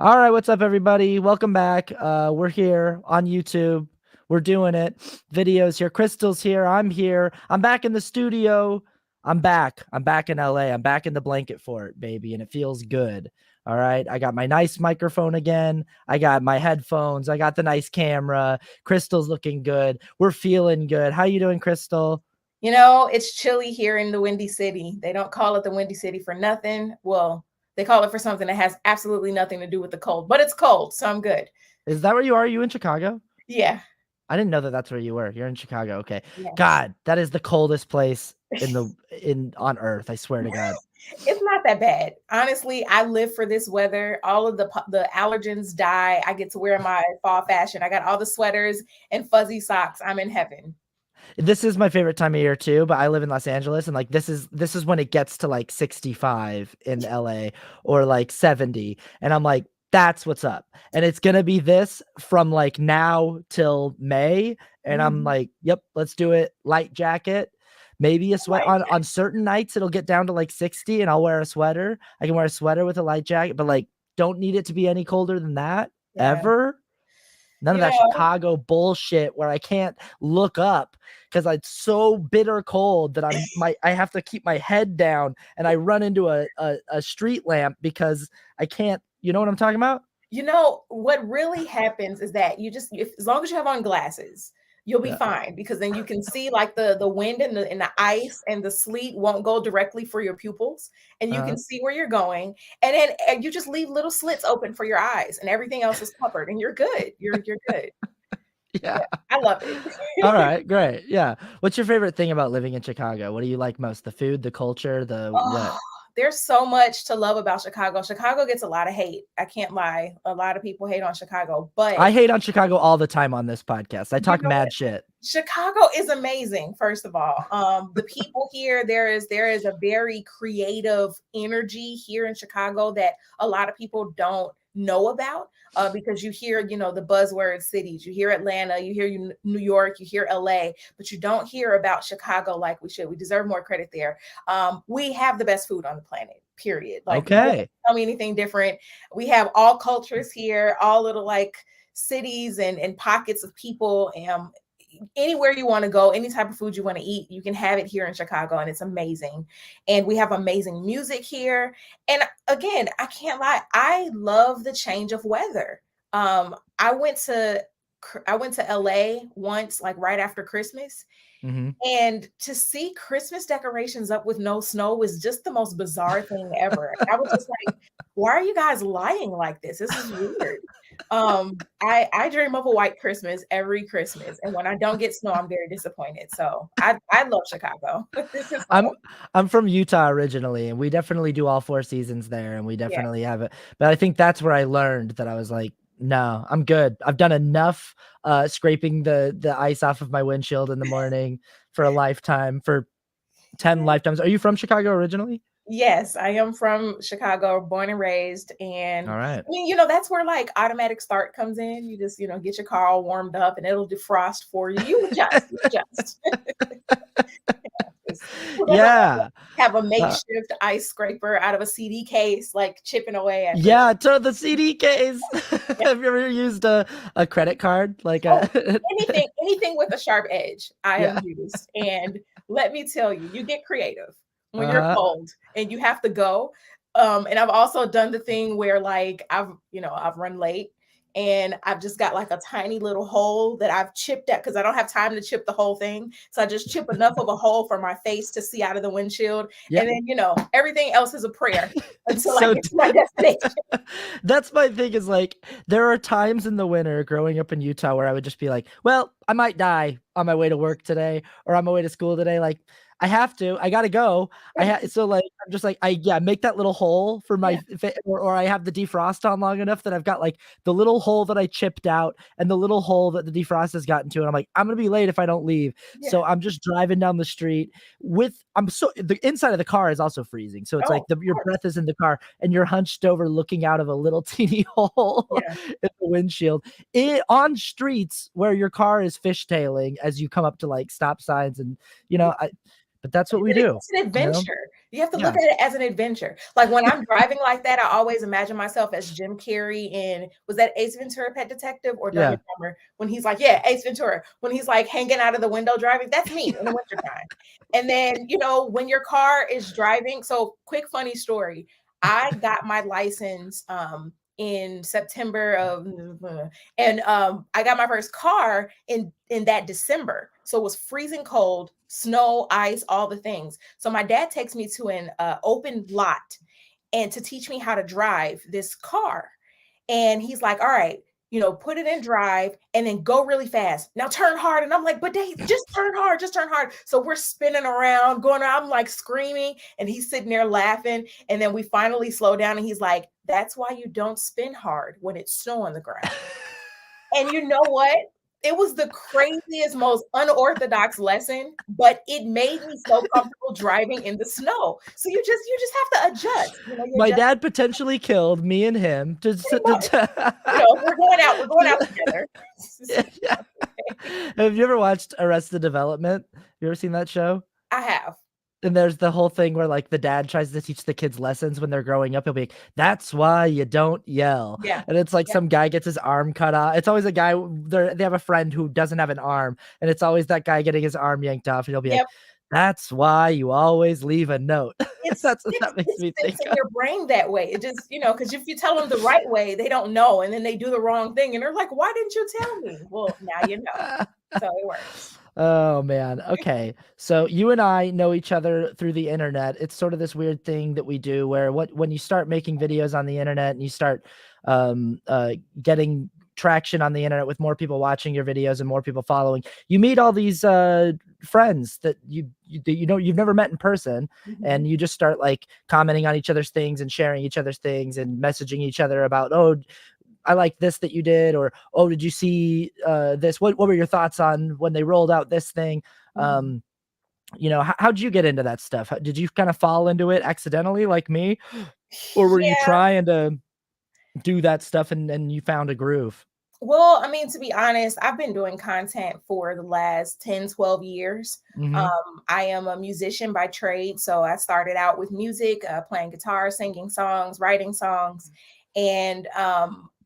All right, what's up, everybody? Welcome back. We're here on YouTube. We're doing it. Videos here. Crystal's here. I'm here. I'm back in the studio. I'm back. I'm back in LA. I'm back in the blanket fort, baby, and it feels good. All right. I got my nice microphone again. I got my headphones. I got the nice camera. Crystal's looking good. We're feeling good. How you doing, Crystal? You know, it's chilly here in the Windy City. They don't call it the Windy City for nothing. Well, they call it for something that has absolutely nothing to do with the cold, but it's cold, so I'm good. Is that where you are? Are you in Chicago? Yeah. I didn't know that that's where you were. You're in Chicago. Okay. Yes. God, that is the coldest place on earth. I swear to God. It's not that bad. Honestly, I live for this weather. All of the allergens die. I get to wear my fall fashion. I got all the sweaters and fuzzy socks. I'm in heaven. This is my favorite time of year too, but I live in Los Angeles and like this is when it gets to like 65 in LA or like 70 and I'm like that's what's up. And it's going to be this from like now till May and I'm Mhm. like, yep, let's do it. Light jacket. Maybe a sweat Like, on certain nights it'll get down to like 60 and I'll wear a sweater. I can wear a sweater with a light jacket, but like don't need it to be any colder than that yeah. ever. None of You that know, Chicago bullshit where I can't look up because it's so bitter cold that I have to keep my head down and I run into a street lamp because I can't. You know what I'm talking about? what really happens is that as long as you have on glasses, you'll be Yeah. fine because then you can see like the wind and the ice and the sleet won't go directly for your pupils and you Uh, can see where you're going and then you just leave little slits open for your eyes and everything else is covered and you're good. You're good. yeah. Yeah, I love it. All right. Great. Yeah. What's your favorite thing about living in Chicago? What do you like most? The food, the culture, the Oh, what? there's so much to love about Chicago. Chicago gets a lot of hate. I can't lie. A lot of people hate on Chicago, but I hate on Chicago all the time on this podcast. I you talk know mad shit. Chicago is amazing, first of all. The people here, there is a very creative energy here in Chicago that a lot of people don't know about because you hear, the buzzword cities. You hear Atlanta, you hear New York, you hear LA, but you don't hear about Chicago like we should. We deserve more credit there. We have the best food on the planet. Period. Like, don't Okay. tell me anything different. We have all cultures here, all little like cities and pockets of people. Anywhere you want to go, any type of food you want to eat, you can have it here in Chicago, and it's amazing. And we have amazing music here. And again, I can't lie, I love the change of weather. I went to LA once, like right after Christmas, Hmm. and to see Christmas decorations up with no snow was just the most bizarre thing ever. I was just like, why are you guys lying like this? This is weird. I dream of a white Christmas every Christmas, and when I don't get snow, I'm very disappointed. So I love Chicago. This is I'm home. I'm from Utah originally, and we definitely do all four seasons there, and we Yeah. definitely have it. But I think that's where I learned that I was like, no, I'm good. I've done enough scraping the ice off of my windshield in the morning for a lifetime, for 10 lifetimes. Are you from Chicago originally? Yes, I am from Chicago, born and raised. And All right. I mean, that's where like automatic start comes in. You just, get your car all warmed up and it'll defrost for you. You adjust. Who doesn't want to Yeah. have a Uh, makeshift ice scraper out of a CD case, like chipping away at things? yeah, to the CD case. Yeah. Have you ever used a credit card? Like Oh, a anything with a sharp edge, I have yeah. used. And let me tell you, you get creative when you're Uh-huh. cold and you have to go. And I've also done the thing where like I've run late and I've just got like a tiny little hole that I've chipped at because I don't have time to chip the whole thing. So I just chip enough of a hole for my face to see out of the windshield. Yeah. And then, everything else is a prayer until I So get to my destination. that's my thing is like there are times in the winter growing up in Utah where I would just be like, well, I might die on my way to work today or on my way to school today. Like I have to, I gotta go. So like I'm just like make that little hole for Yeah, or I have the defrost on long enough that I've got like the little hole that I chipped out and the little hole that the defrost has gotten to, and I'm like, I'm gonna be late if I don't leave. yeah. So I'm just driving down the street the inside of the car is also freezing. So it's Oh, like of your course. breath is in the car and you're hunched over looking out of a little teeny hole Yeah. in the windshield on streets where your car is fishtailing as you come up to like stop signs. And, you Yeah. know, but that's what we do. It's an adventure. You have to look Yeah. at it as an adventure. Like when I'm driving like that, I always imagine myself as Jim Carrey in, was that Ace Ventura: Pet Detective or Dumb Yeah. and Dumber? When he's like, yeah, Ace Ventura, when he's like hanging out of the window driving, that's me in the wintertime. And then, when your car is driving. So quick funny story. I got my license in September of, and I got my first car in that December. So it was freezing cold, snow, ice, all the things. So my dad takes me to an open lot and to teach me how to drive this car. And he's like, all right, put it in drive and then go really fast. Now turn hard. And I'm like, but Dave, just turn hard, just turn hard. So we're spinning around, going around, I'm like screaming, and he's sitting there laughing. And then we finally slow down and he's like, that's why you don't spin hard when it's snow on the ground. And you know what? It was the craziest, most unorthodox lesson, but it made me so comfortable driving in the snow. So you just have to adjust. My dad potentially killed me and him. We're going out together. Yeah. Have you ever watched Arrested Development? You ever seen that show? I have. And there's the whole thing where like the dad tries to teach the kids lessons when they're growing up. He'll be like, that's why you don't yell. Yeah. And it's like some guy gets his arm cut off. It's always a guy, they have a friend who doesn't have an arm. And it's always that guy getting his arm yanked off. And he'll be like, that's why you always leave a note. That's what that makes me think in your brain that way. It just, because if you tell them the right way, they don't know. And then they do the wrong thing. And they're like, why didn't you tell me? Well, now you know. So it works. Oh man. Okay. So you and I know each other through the internet. It's sort of this weird thing that we do where when you start making videos on the internet and you start getting traction on the internet with more people watching your videos and more people following, you meet all these friends that you've never met in person. Mm-hmm. And you just start like commenting on each other's things and sharing each other's things and messaging each other about, oh, I like this that you did, or, oh, did you see this? What were your thoughts on when they rolled out this thing? Mm-hmm. How'd you get into that stuff? Did you kind of fall into it accidentally like me? Or were you trying to do that stuff and you found a groove? Well, I mean, to be honest, I've been doing content for the last 10, 12 years. Mm-hmm. I am a musician by trade. So I started out with music, playing guitar, singing songs, writing songs. And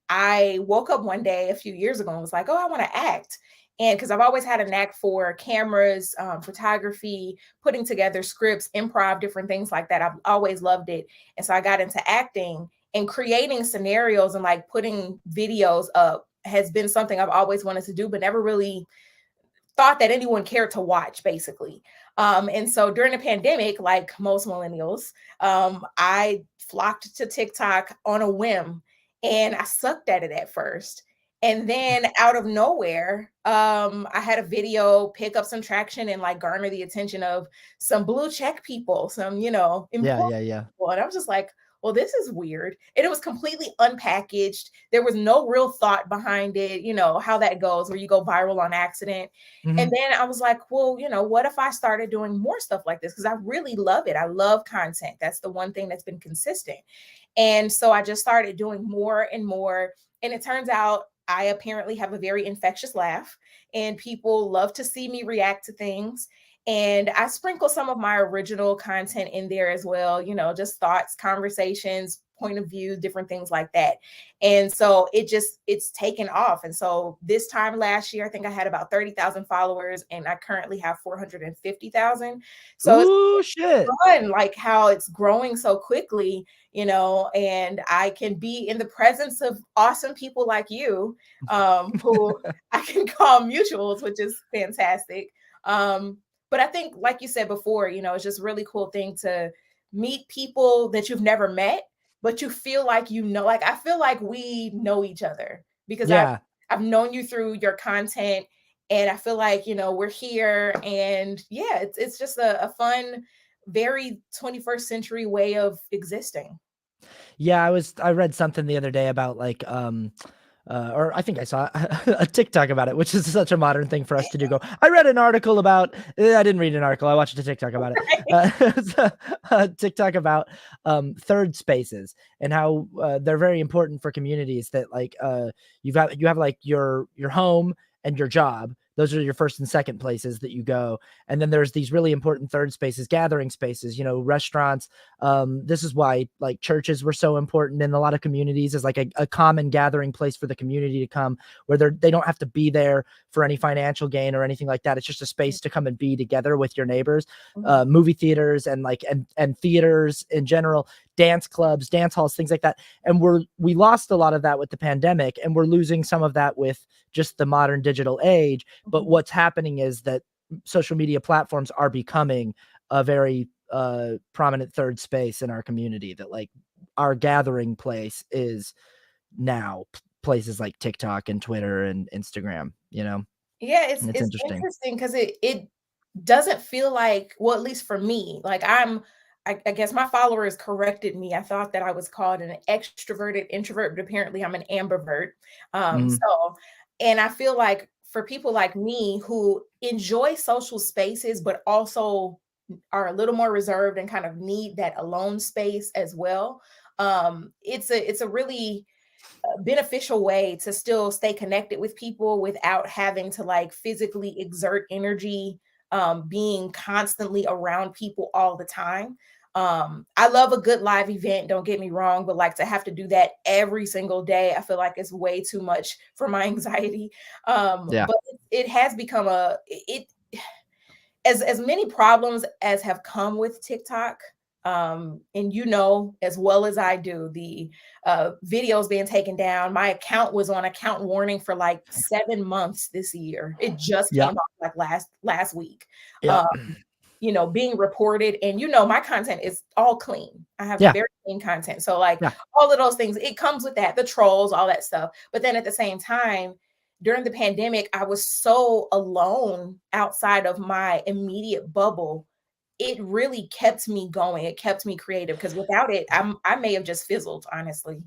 I woke up one day a few years ago and was like, oh, I want to act. And because I've always had a knack for cameras, photography, putting together scripts, improv, different things like that. I've always loved it. And so I got into acting, and creating scenarios and like putting videos up has been something I've always wanted to do, but never really thought that anyone cared to watch, basically. And so during the pandemic, like most millennials, I flocked to TikTok on a whim, and I sucked at it at first. And then out of nowhere, I had a video pick up some traction and like garner the attention of some blue check people, some, important people. And I was just like, well, this is weird. And it was completely unpackaged. There was no real thought behind it, how that goes, where you go viral on accident. Mm-hmm. And then I was like, well, what if I started doing more stuff like this? Because I really love it. I love content. That's the one thing that's been consistent. And so I just started doing more and more. And it turns out I apparently have a very infectious laugh, and people love to see me react to things. And I sprinkle some of my original content in there as well, just thoughts, conversations, point of view, different things like that. And so it's taken off. And so this time last year, I think I had about 30,000 followers, and I currently have 450,000. So it's fun, like how it's growing so quickly, and I can be in the presence of awesome people like you, who I can call mutuals, which is fantastic. But I think, like you said before, it's just a really cool thing to meet people that you've never met, but you feel like, like, I feel like we know each other because I've known you through your content, and I feel like, we're here, and it's just a fun, very 21st century way of existing. Yeah. I read something the other day about like, or I think I saw a TikTok about it, which is such a modern thing for us to do. I read an article about, I didn't read an article. I watched a TikTok about it. A TikTok about third spaces and how they're very important for communities, that like you have like your home and your job, those are your first and second places that you go. And then there's these really important third spaces, gathering spaces, restaurants. This is why like churches were so important in a lot of communities, as like a common gathering place for the community to come, where they don't have to be there for any financial gain or anything like that. It's just a space to come and be together with your neighbors. Movie theaters and theaters in general, dance clubs, dance halls, things like that. And we lost a lot of that with the pandemic, and we're losing some of that with just the modern digital age. But what's happening is that social media platforms are becoming a very prominent third space in our community, that like our gathering place is now places like TikTok and Twitter and Instagram, Yeah, and it's it's interesting. interesting because it doesn't feel like, well, at least for me, like I guess my followers corrected me. I thought that I was called an extroverted introvert, but apparently I'm an ambivert. So, and I feel like for people like me who enjoy social spaces, but also are a little more reserved and kind of need that alone space as well, it's a really beneficial way to still stay connected with people without having to like physically exert energy, being constantly around people all the time. I love a good live event, don't get me wrong, but like to have to do that every single day, I feel like it's way too much for my anxiety. Yeah. But it has become it as many problems as have come with TikTok. And as well as I do, the videos being taken down. My account was on account warning for like 7 months this year. It just Yeah. came off like last week. Yeah. Being reported, and my content is all clean. I have Yeah. very clean content. So like Yeah. all of those things, it comes with that, the trolls, all that stuff. But then at the same time, during the pandemic, I was so alone outside of my immediate bubble. It really kept me going. It kept me creative, because without it, I may have just fizzled, honestly.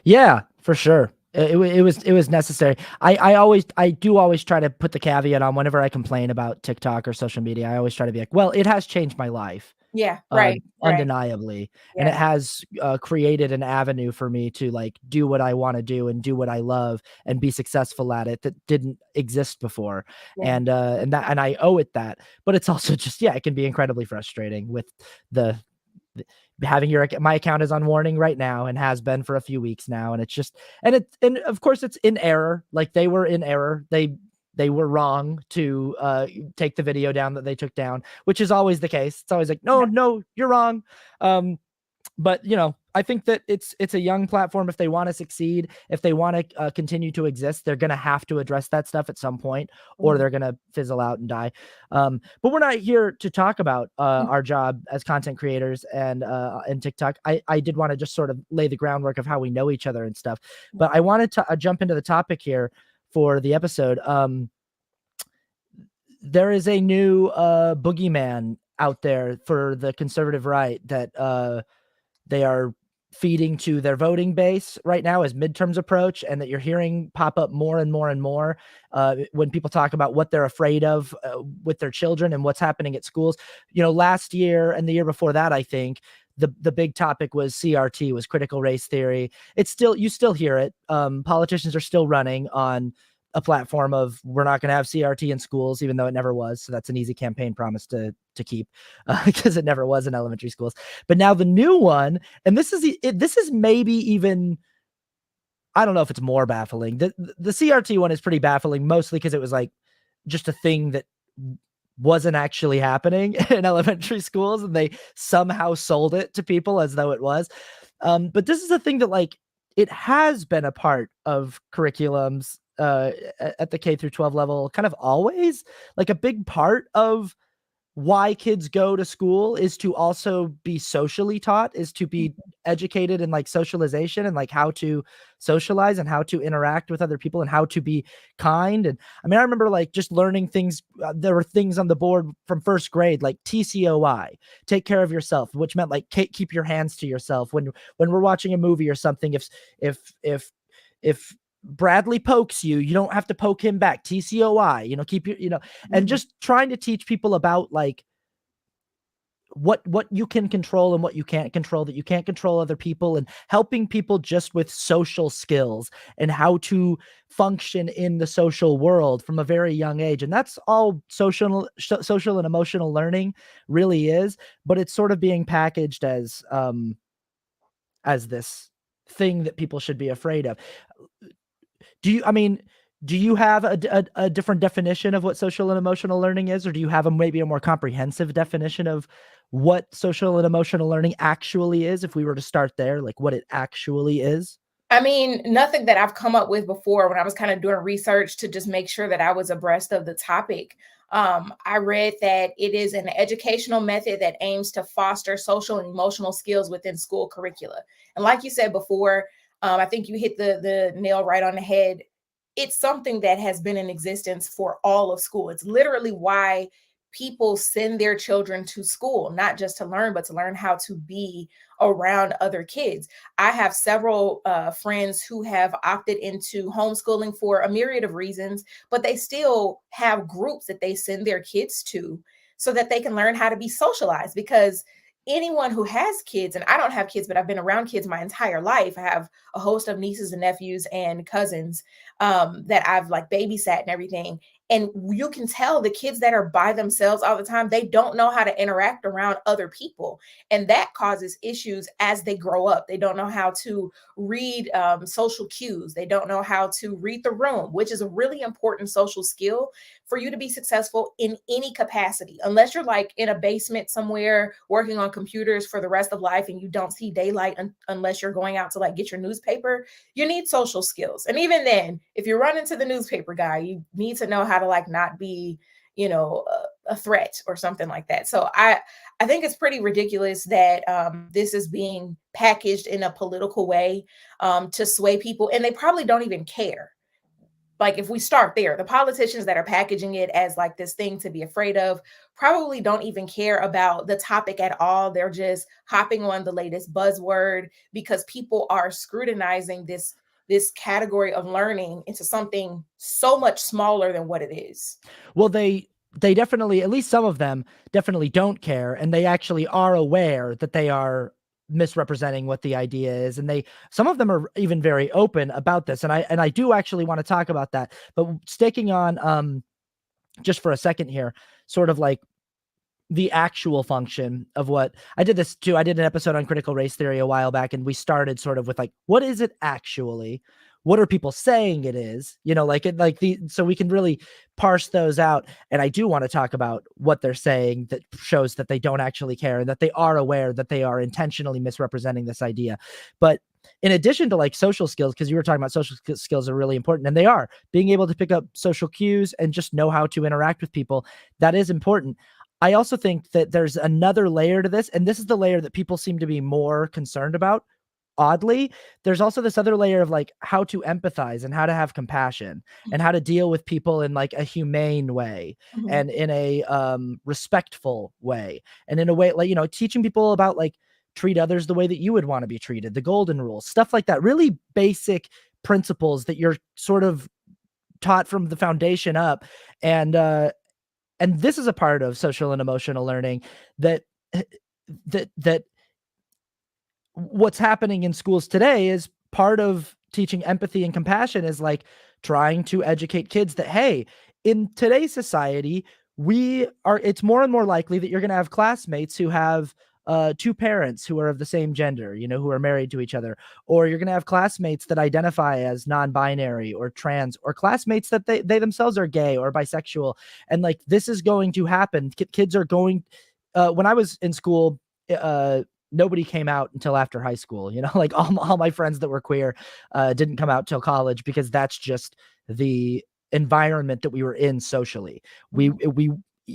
Yeah, for sure. It was necessary. I do always try to put the caveat on whenever I complain about TikTok or social media. I always try to be like, well, it has changed my life, Yeah, right, right. undeniably, and it Yeah. has created an avenue for me to like do what I want to do and do what I love and be successful at it that didn't exist before. Yeah. And I owe it that. But it's also just, yeah, it can be incredibly frustrating with the having my account is on warning right now and has been for a few weeks now, and it's just, and of course it's in error. Like they were in error. They were wrong to take the video down that they took down, which is always the case. It's always like, no, you're wrong. But I think that it's a young platform. If they want to succeed, if they want to continue to exist, they're going to have to address that stuff at some point, or they're going to fizzle out and die. But we're not here to talk about our job as content creators and TikTok. I did want to just sort of lay the groundwork of how we know each other and stuff. But I wanted to jump into the topic here for the episode. There is a new boogeyman out there for the conservative right that they are feeding to their voting base right now as midterms approach, and that you're hearing pop up more and more and more when people talk about what they're afraid of with their children and what's happening at schools. Last year and the year before that, I think the big topic was CRT, was critical race theory. You still hear it. Politicians are still running on a platform of, we're not going to have CRT in schools, even though it never was. So that's an easy campaign promise to keep, because it never was in elementary schools. But now the new one, and this is maybe even, I don't know if it's more baffling. The CRT one is pretty baffling, mostly because it was like just a thing that wasn't actually happening in elementary schools, and they somehow sold it to people as though it was. But this is a thing that like, it has been a part of curriculums at the K through 12 level, kind of always. Like a big part of why kids go to school is to also be socially taught, is to be educated in like socialization and like how to socialize and how to interact with other people and how to be kind. And I mean, I remember like just learning things. There were things on the board from first grade, like TCOI, take care of yourself, which meant like keep your hands to yourself when we're watching a movie or something. If Bradley pokes you, you don't have to poke him back. TCOI, keep your, and just trying to teach people about like what you can control and what you can't control, that you can't control other people, and helping people just with social skills and how to function in the social world from a very young age. And that's all social and emotional learning really is, but it's sort of being packaged as this thing that people should be afraid of. Do you have a different definition of what social and emotional learning is, or do you have maybe a more comprehensive definition of what social and emotional learning actually is, if we were to start there, like what it actually is? I mean, nothing that I've come up with before when I was kind of doing research to just make sure that I was abreast of the topic. I read that it is an educational method that aims to foster social and emotional skills within school curricula. And like you said before, I think you hit the nail right on the head. It's something that has been in existence for all of school. It's literally why people send their children to school, not just to learn, but to learn how to be around other kids. I have several friends who have opted into homeschooling for a myriad of reasons, but they still have groups that they send their kids to so that they can learn how to be socialized. Because anyone who has kids, and I don't have kids, but I've been around kids my entire life. I have a host of nieces and nephews and cousins that I've like babysat and everything. And you can tell the kids that are by themselves all the time, they don't know how to interact around other people. And that causes issues as they grow up. They don't know how to read social cues. They don't know how to read the room, which is a really important social skill for you to be successful in any capacity. Unless you're like in a basement somewhere working on computers for the rest of life and you don't see daylight unless you're going out to like get your newspaper, you need social skills. And even then, if you run into the newspaper guy, you need to know how to like not be, a threat or something like that. So I think it's pretty ridiculous that this is being packaged in a political way to sway people, and they probably don't even care. Like, if we start there, the politicians that are packaging it as like this thing to be afraid of probably don't even care about the topic at all. They're just hopping on the latest buzzword because people are scrutinizing this category of learning into something so much smaller than what it is. Well, they definitely, at least some of them definitely don't care, and they actually are aware that they are misrepresenting what the idea is, and some of them are even very open about this, and I do actually want to talk about that. But sticking on just for a second here, sort of like the actual function of what I did this too. I did an episode on critical race theory a while back, and we started sort of with like, what is it actually? What are people saying it is? So we can really parse those out. And I do want to talk about what they're saying that shows that they don't actually care and that they are aware that they are intentionally misrepresenting this idea. But in addition to like social skills, because you were talking about social skills are really important, and they are, being able to pick up social cues and just know how to interact with people, that is important. I also think that there's another layer to this, and this is the layer that people seem to be more concerned about. Oddly, there's also this other layer of like how to empathize and how to have compassion and how to deal with people in like a humane way and in a respectful way and in a way like, teaching people about like treat others the way that you would want to be treated, the golden rule, stuff like that, really basic principles that you're sort of taught from the foundation up. And this is a part of social and emotional learning that what's happening in schools today is part of teaching empathy and compassion is like trying to educate kids that, hey, in today's society, it's more and more likely that you're going to have classmates who have two parents who are of the same gender, who are married to each other, or you're going to have classmates that identify as non-binary or trans, or classmates that they themselves are gay or bisexual. And like, this is going to happen. Kids are going, when I was in school, nobody came out until after high school, like all my friends that were queer didn't come out till college, because that's just the environment that we were in socially.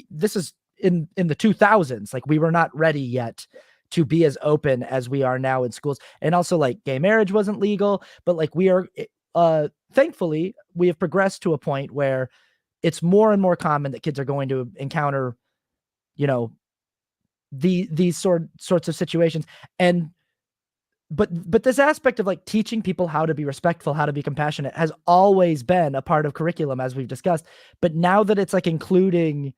This is in the 2000s, like we were not ready yet to be as open as we are now in schools. And also like gay marriage wasn't legal, but like we are thankfully we have progressed to a point where it's more and more common that kids are going to encounter these sorts of situations. And but this aspect of like teaching people how to be respectful, how to be compassionate, has always been a part of curriculum, as we've discussed. But now that it's like including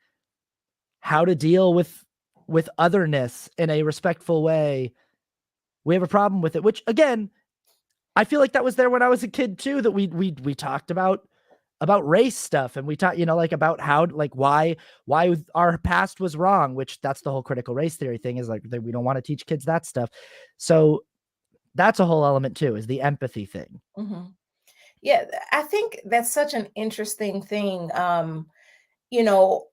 how to deal with with otherness in a respectful way, we have a problem with it, which again, I feel like that was there when I was a kid too, that we talked about race stuff, and we talked, like about how, like why our past was wrong, which that's the whole critical race theory thing, is like we don't want to teach kids that stuff. So that's a whole element too, is the empathy thing. Mm-hmm. Yeah, I think that's such an interesting thing.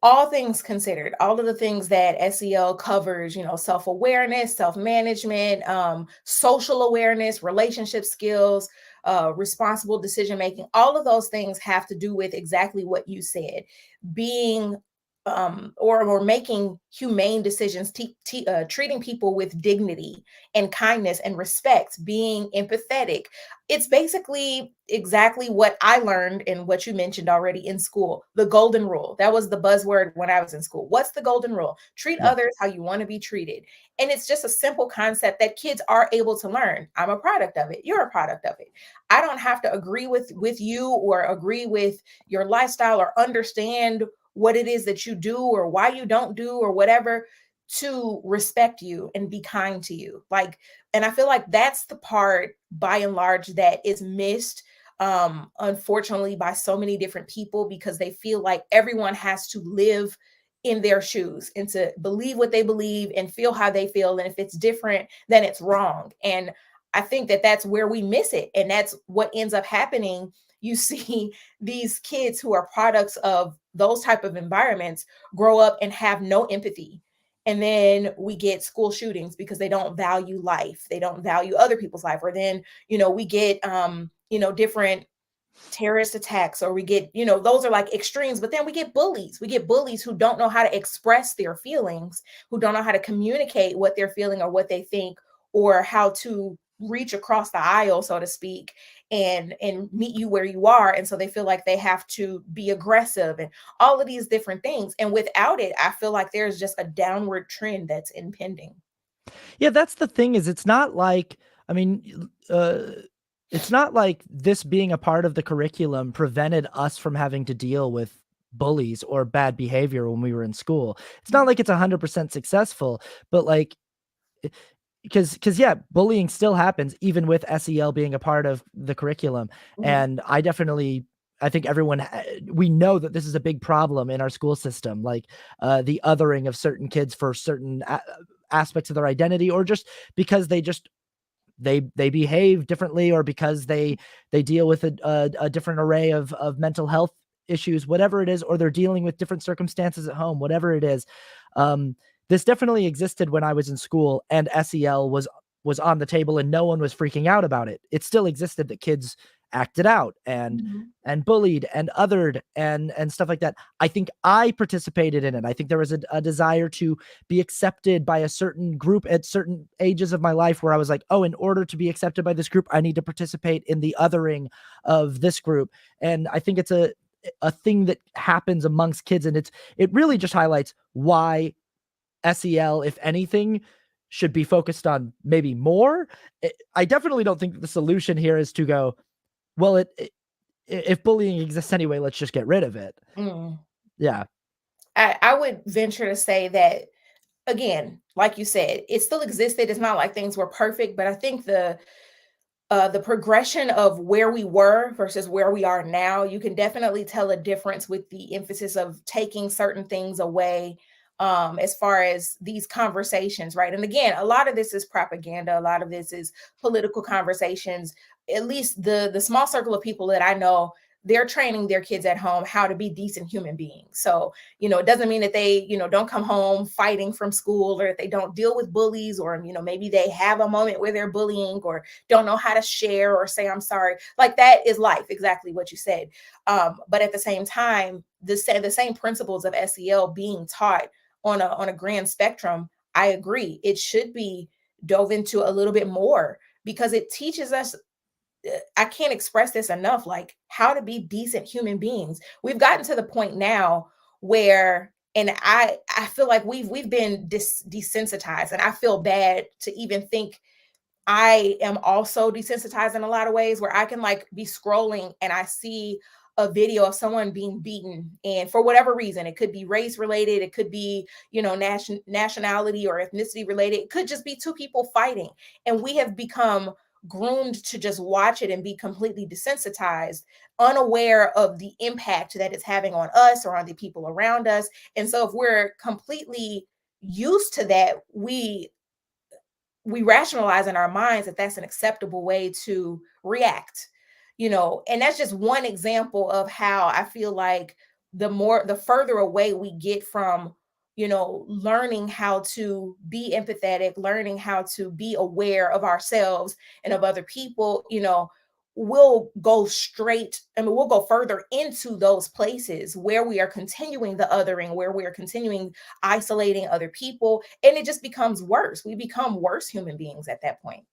All things considered, all of the things that SEL covers, self-awareness, self-management, social awareness, relationship skills, responsible decision making, all of those things have to do with exactly what you said, being or making humane decisions, treating people with dignity and kindness and respect, being empathetic. It's basically exactly what I learned and what you mentioned already in school. The golden rule. That was the buzzword when I was in school. What's the golden rule? Treat others how you want to be treated. And it's just a simple concept that kids are able to learn. I'm a product of it. You're a product of it. I don't have to agree with you or agree with your lifestyle or understand what it is that you do or why you don't do or whatever, to respect you and be kind to you. And I feel like that's the part by and large that is missed, unfortunately, by so many different people, because they feel like everyone has to live in their shoes and to believe what they believe and feel how they feel, and if it's different, then it's wrong. And I think that that's where we miss it, and that's what ends up happening. You see these kids who are products of those type of environments grow up and have no empathy, and then we get school shootings because they don't value life, they don't value other people's life. Or then we get different terrorist attacks, or we get, those are like extremes. But then we get bullies who don't know how to express their feelings, who don't know how to communicate what they're feeling or what they think, or how to reach across the aisle, so to speak, and meet you where you are. And so they feel like they have to be aggressive and all of these different things. And without it, I feel like there's just a downward trend that's impending. Yeah, that's the thing, is it's not like, I mean, it's not like this being a part of the curriculum prevented us from having to deal with bullies or bad behavior when we were in school. It's not like it's 100% successful, but like, because yeah, bullying still happens even with SEL being a part of the curriculum. Mhm. And I think everyone, we know that this is a big problem in our school system, like the othering of certain kids for certain aspects of their identity, or just because they behave differently, or because they deal with a different array of mental health issues, whatever it is, or they're dealing with different circumstances at home, whatever it is. This definitely existed when I was in school, and SEL was on the table, and no one was freaking out about it. It still existed that kids acted out Mhm. and bullied and othered and stuff like that. I think I participated in it. I think there was a desire to be accepted by a certain group at certain ages of my life, where I was like, oh, in order to be accepted by this group, I need to participate in the othering of this group. And I think it's a thing that happens amongst kids, and it really just highlights why SEL, if anything, should be focused on maybe more. I definitely don't think that the solution here is to go, well, if bullying exists anyway, let's just get rid of it. Mm. Yeah. I would venture to say that, again, like you said, it still existed. It's not like things were perfect, but I think the progression of where we were versus where we are now, you can definitely tell a difference with the emphasis of taking certain things away, as far as these conversations, right? And again, a lot of this is propaganda, a lot of this is political conversations. At least the small circle of people that I know, they're training their kids at home how to be decent human beings. So, it doesn't mean that they, don't come home fighting from school, or if they don't deal with bullies, or, maybe they have a moment where they're bullying, or don't know how to share or say, I'm sorry. Like, that is life, exactly what you said. But at the same time, the same principles of SEL being taught on a grand spectrum, I agree. It should be dove into a little bit more, because it teaches us, I can't express this enough, like how to be decent human beings. We've gotten to the point now where, and I feel like we've been desensitized, and I feel bad to even think I am also desensitized in a lot of ways, where I can like be scrolling and I see a video of someone being beaten, and for whatever reason, it could be race related, it could be, nationality or ethnicity related, it could just be two people fighting, and we have become groomed to just watch it and be completely desensitized, unaware of the impact that it's having on us or on the people around us. And so if we're completely used to that, we rationalize in our minds that that's an acceptable way to react, and that's just one example of how I feel like the further away we get from, learning how to be empathetic, learning how to be aware of ourselves and of other people, we'll go we'll go further into those places where we are continuing the othering, where we are continuing isolating other people, and it just becomes worse. We become worse human beings at that point.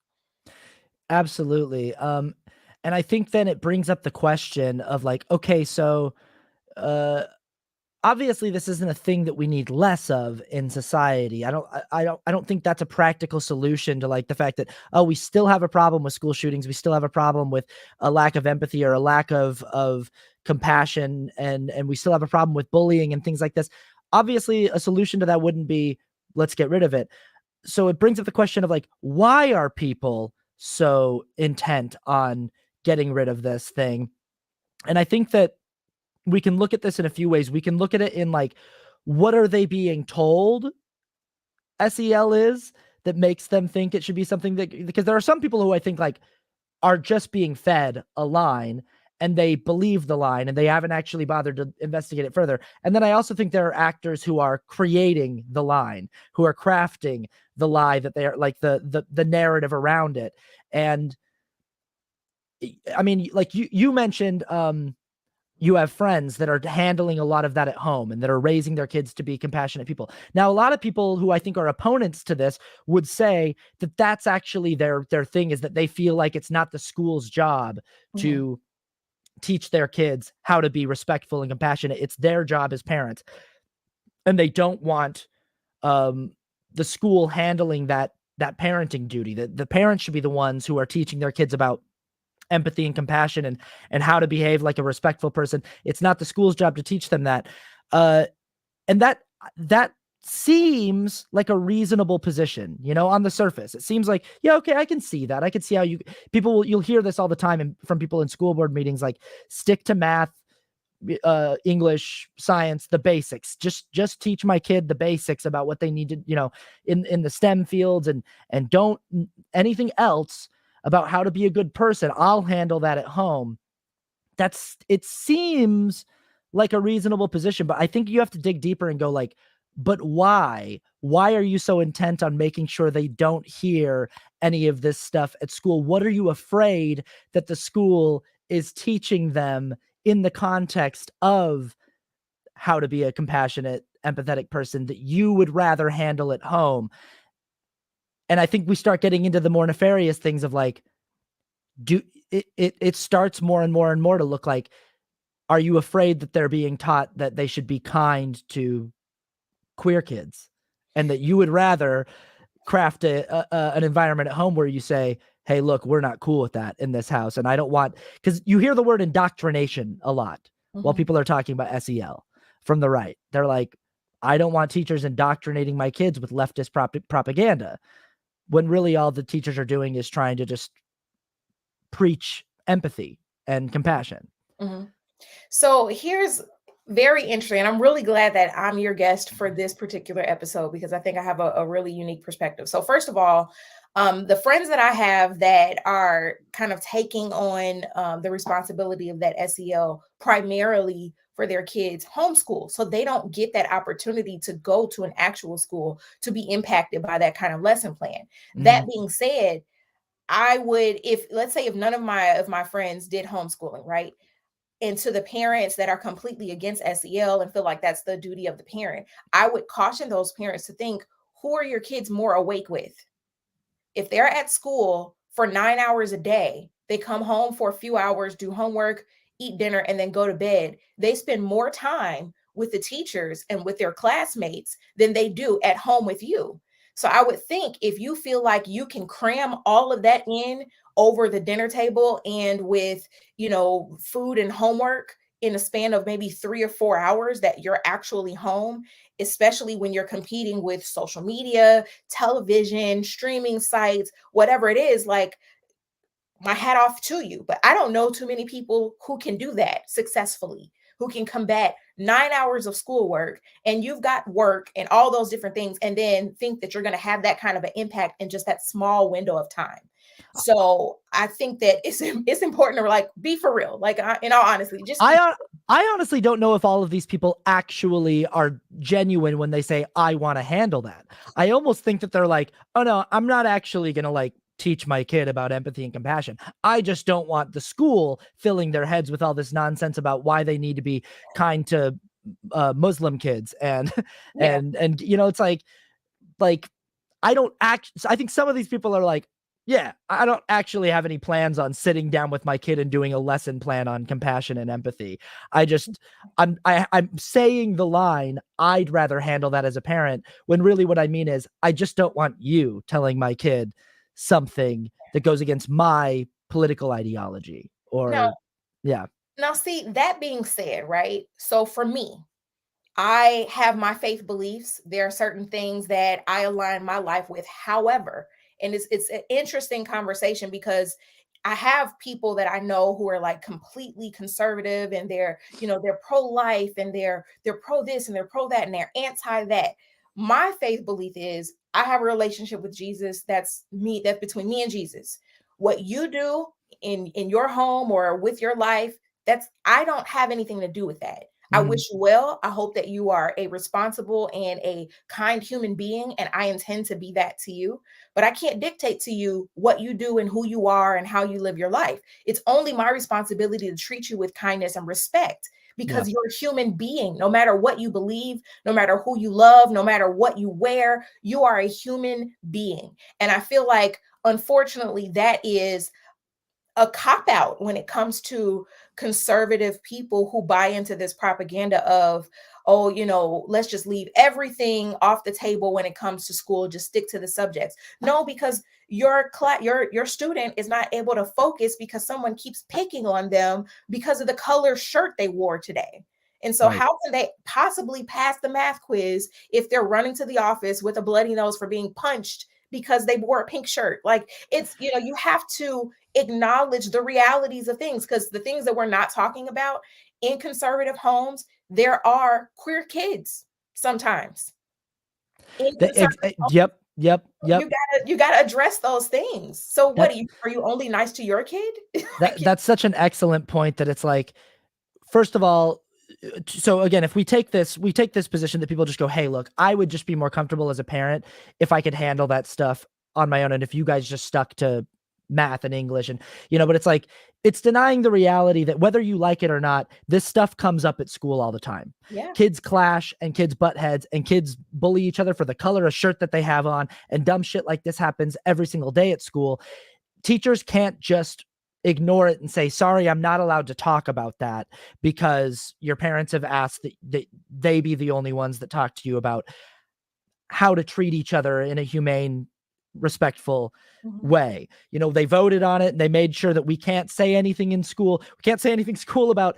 Absolutely. And I think then it brings up the question of like, okay, so uh obviously this isn't a thing that we need less of in society. I don't think that's a practical solution to like the fact that, oh, we still have a problem with school shootings, we still have a problem with a lack of empathy or a lack of compassion, and we still have a problem with bullying and things like this. Obviously a solution to that wouldn't be let's get rid of it. So it brings up the question of like, why are people so intent on getting rid of this thing? And I think that we can look at this in a few ways. We can look at it in like, what are they being told SEL is that makes them think it should be something that, because there are some people who I think like are just being fed a line and they believe the line and they haven't actually bothered to investigate it further. And then I also think there are actors who are creating the line, who are crafting the lie that they are like the narrative around it. And I mean, like you mentioned, you have friends that are handling a lot of that at home and that are raising their kids to be compassionate people. Now, a lot of people who I think are opponents to this would say that that's actually their thing, is that they feel like it's not the school's job to teach their kids how to be respectful and compassionate. It's their job as parents. And they don't want the school handling that parenting duty. That the parents should be the ones who are teaching their kids about empathy and compassion and how to behave like a respectful person. It's not the school's job to teach them that. And that seems like a reasonable position, on the surface. It seems like, yeah, okay, I can see that. I can see how you'll hear this all the time from people in school board meetings, like stick to math, English, science, the basics. Just teach my kid the basics about what they need to, in the STEM fields, and don't anything else about how to be a good person. I'll handle that at home. It seems like a reasonable position, but I think you have to dig deeper and go like, but why? Why are you so intent on making sure they don't hear any of this stuff at school? What are you afraid that the school is teaching them in the context of how to be a compassionate, empathetic person that you would rather handle at home? And I think we start getting into the more nefarious things of like, it starts more and more and more to look like, are you afraid that they're being taught that they should be kind to queer kids, and that you would rather craft an environment at home where you say, hey, look, we're not cool with that in this house. And I don't want, because you hear the word indoctrination a lot while people are talking about SEL from the right. They're like, I don't want teachers indoctrinating my kids with leftist propaganda, when really all the teachers are doing is trying to just preach empathy and compassion. So here's very interesting, and I'm really glad that I'm your guest for this particular episode, because I think I have a really unique perspective. So first of all, the friends that I have that are kind of taking on the responsibility of that SEL primarily for their kids homeschool, so they don't get that opportunity to go to an actual school to be impacted by that kind of lesson plan. That being said, I would, if let's say if none of my friends did homeschooling, right? And to the parents that are completely against SEL and feel like that's the duty of the parent, I would caution those parents to think, who are your kids more awake with? If they're at school for 9 hours a day, they come home for a few hours, do homework, eat dinner, and then go to bed. They spend more time with the teachers and with their classmates than they do at home with you. So I would think if you feel like you can cram all of that in over the dinner table and with, food and homework, in a span of maybe 3 or 4 hours that you're actually home, especially when you're competing with social media, television, streaming sites, whatever it is, like, my hat off to you. But I don't know too many people who can do that successfully, who can combat 9 hours of schoolwork, and you've got work and all those different things, and then think that you're going to have that kind of an impact in just that small window of time. So I think that it's important to, like, be for real. Like, in all honesty, just be. I honestly don't know if all of these people actually are genuine when they say, I want to handle that. I almost think that they're like, oh no, I'm not actually going to like teach my kid about empathy and compassion. I just don't want the school filling their heads with all this nonsense about why they need to be kind to Muslim kids. And, Yeah. and, you know, it's like, I think some of these people are like, yeah, I don't actually have any plans on sitting down with my kid and doing a lesson plan on compassion and empathy. I'm saying the line, I'd rather handle that as a parent, when really what I mean is I just don't want you telling my kid something that goes against my political ideology Now, or yeah. now see, that being said, right? So for me, I have my faith beliefs. There are certain things that I align my life with. However, and it's an interesting conversation because I have people that I know who are like completely conservative, and they're pro-life, and they're pro this and they're pro that and they're anti that. My faith belief is I have a relationship with Jesus. That's between me and Jesus. What you do in your home or with your life, that's I don't have anything to do with that. I Mhm. wish you well. I hope that you are a responsible and a kind human being, and I intend to be that to you. But I can't dictate to you what you do and who you are and how you live your life. It's only my responsibility to treat you with kindness and respect Yeah. because you're a human being. No matter what you believe, no matter who you love, no matter what you wear, you are a human being. And I feel like, unfortunately, that is a cop out when it comes to conservative people who buy into this propaganda of, oh, let's just leave everything off the table when it comes to school, just stick to the subjects. No, because your student is not able to focus because someone keeps picking on them because of the color shirt they wore today. And so Right. how can they possibly pass the math quiz if they're running to the office with a bloody nose for being punched because they wore a pink shirt? Like, it's, you have to acknowledge the realities of things, because the things that we're not talking about in conservative homes, there are queer kids sometimes in conservative homes. Yep. You gotta address those things. So what That are you only nice to your kid? Like, that's such an excellent point that it's like, first of all, so again, if we take this position that people just go, hey, look, I would just be more comfortable as a parent if I could handle that stuff on my own. And if you guys just stuck to math and English and, but it's like, it's denying the reality that whether you like it or not, this stuff comes up at school all the time. yeah. Kids clash and kids butt heads and kids bully each other for the color of shirt that they have on, and dumb shit like this happens every single day at school. Teachers can't just ignore it and say, sorry, I'm not allowed to talk about that because your parents have asked that they be the only ones that talk to you about how to treat each other in a humane, respectful Mhm. way. They voted on it and they made sure that we can't say anything in school. We can't say anything school about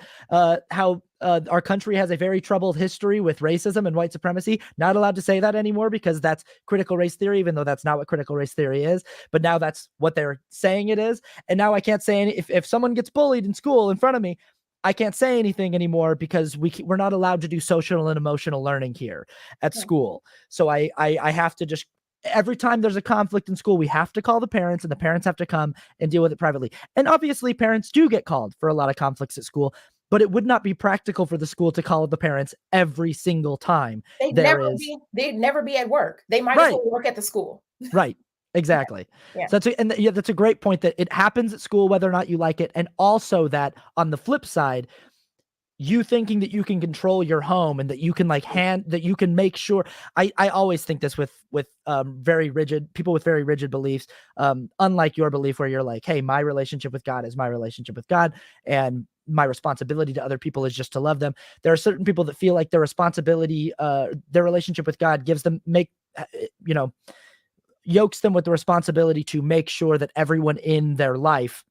how our country has a very troubled history with racism and white supremacy. Not allowed to say that anymore because that's critical race theory, even though that's not what critical race theory is. But now that's what they're saying it is. And now I can't say if someone gets bullied in school in front of me, I can't say anything anymore because we're not allowed to do social and emotional learning here at Yeah. school. So I have to just, every time there's a conflict in school, we have to call the parents, and the parents have to come and deal with it privately. And obviously parents do get called for a lot of conflicts at school, but it would not be practical for the school to call the parents every single time They'd there never is. be they'd never be at work. They might as Right. well work at the school. Right. Exactly. Yeah. So that's a great point, that it happens at school, whether or not you like it. And also that on the flip side, you thinking that you can control your home and that you can that you can make sure. I always think this with very rigid people with very rigid beliefs, unlike your belief where you're like, hey, my relationship with God is my relationship with God, and my responsibility to other people is just to love them. There are certain people that feel like their responsibility, their relationship with God gives them yokes them with the responsibility to make sure that everyone in their life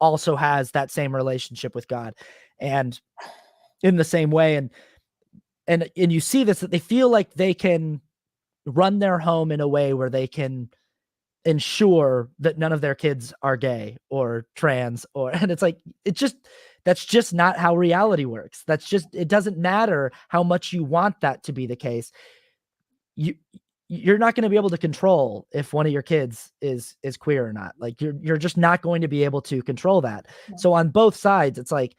also has that same relationship with God, and in the same way. And you see this, that they feel like they can run their home in a way where they can ensure that none of their kids are gay or trans, or and it's like, that's just not how reality works. That's just, it doesn't matter how much you want that to be the case. you you're not going to be able to control if one of your kids is queer or not. Like, you're just not going to be able to control that. So on both sides, it's like,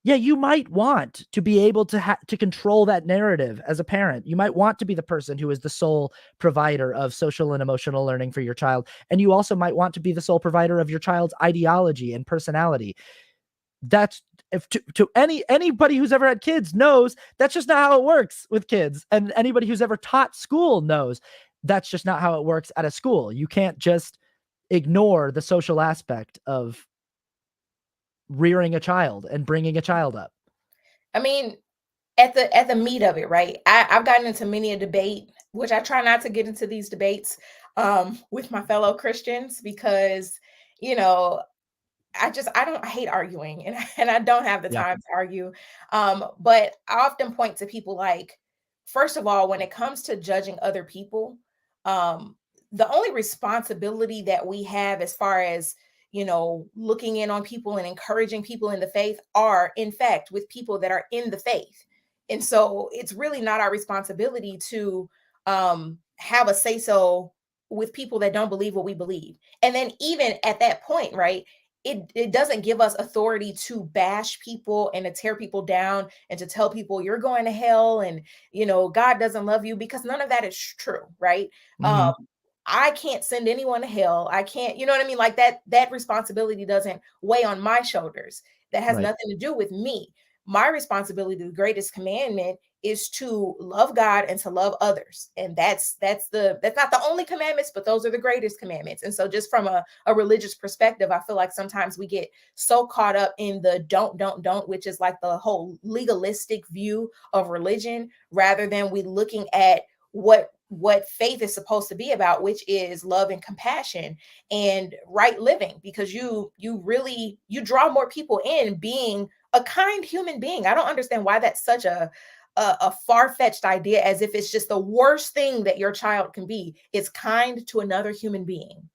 yeah, you might want to be able to control that narrative as a parent. You might want to be the person who is the sole provider of social and emotional learning for your child. And you also might want to be the sole provider of your child's ideology and personality. That's, if to anybody who's ever had kids knows that's just not how it works with kids. And anybody who's ever taught school knows that's just not how it works at a school. You can't just ignore the social aspect of rearing a child and bringing a child up. I mean, at the meat of it, right? I've gotten into many a debate, which I try not to get into these debates with my fellow Christians, because, you know, I hate arguing, and I don't have the Yeah. time to argue. But I often point to people like, first of all, when it comes to judging other people, um, the only responsibility that we have as far as, looking in on people and encouraging people in the faith are, in fact, with people that are in the faith. And so it's really not our responsibility to have a say so with people that don't believe what we believe. And then even at that point, right? It doesn't give us authority to bash people and to tear people down and to tell people you're going to hell and, God doesn't love you, because none of that is true, right? Mm-hmm. I can't send anyone to hell. I can't, you know what I mean? Like that responsibility doesn't weigh on my shoulders. That has Right. nothing to do with me. My responsibility, the greatest commandment, is to love God and to love others. And that's not the only commandments, but those are the greatest commandments. And so just from a religious perspective, I feel like sometimes we get so caught up in the don't, which is like the whole legalistic view of religion, rather than we looking at what faith is supposed to be about, which is love and compassion and right living, because you draw more people in being a kind human being. I don't understand why that's such a far-fetched idea, as if it's just the worst thing that your child can be. It's kind to another human being.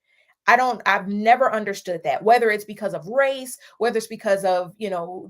I've never understood that, whether it's because of race, whether it's because of,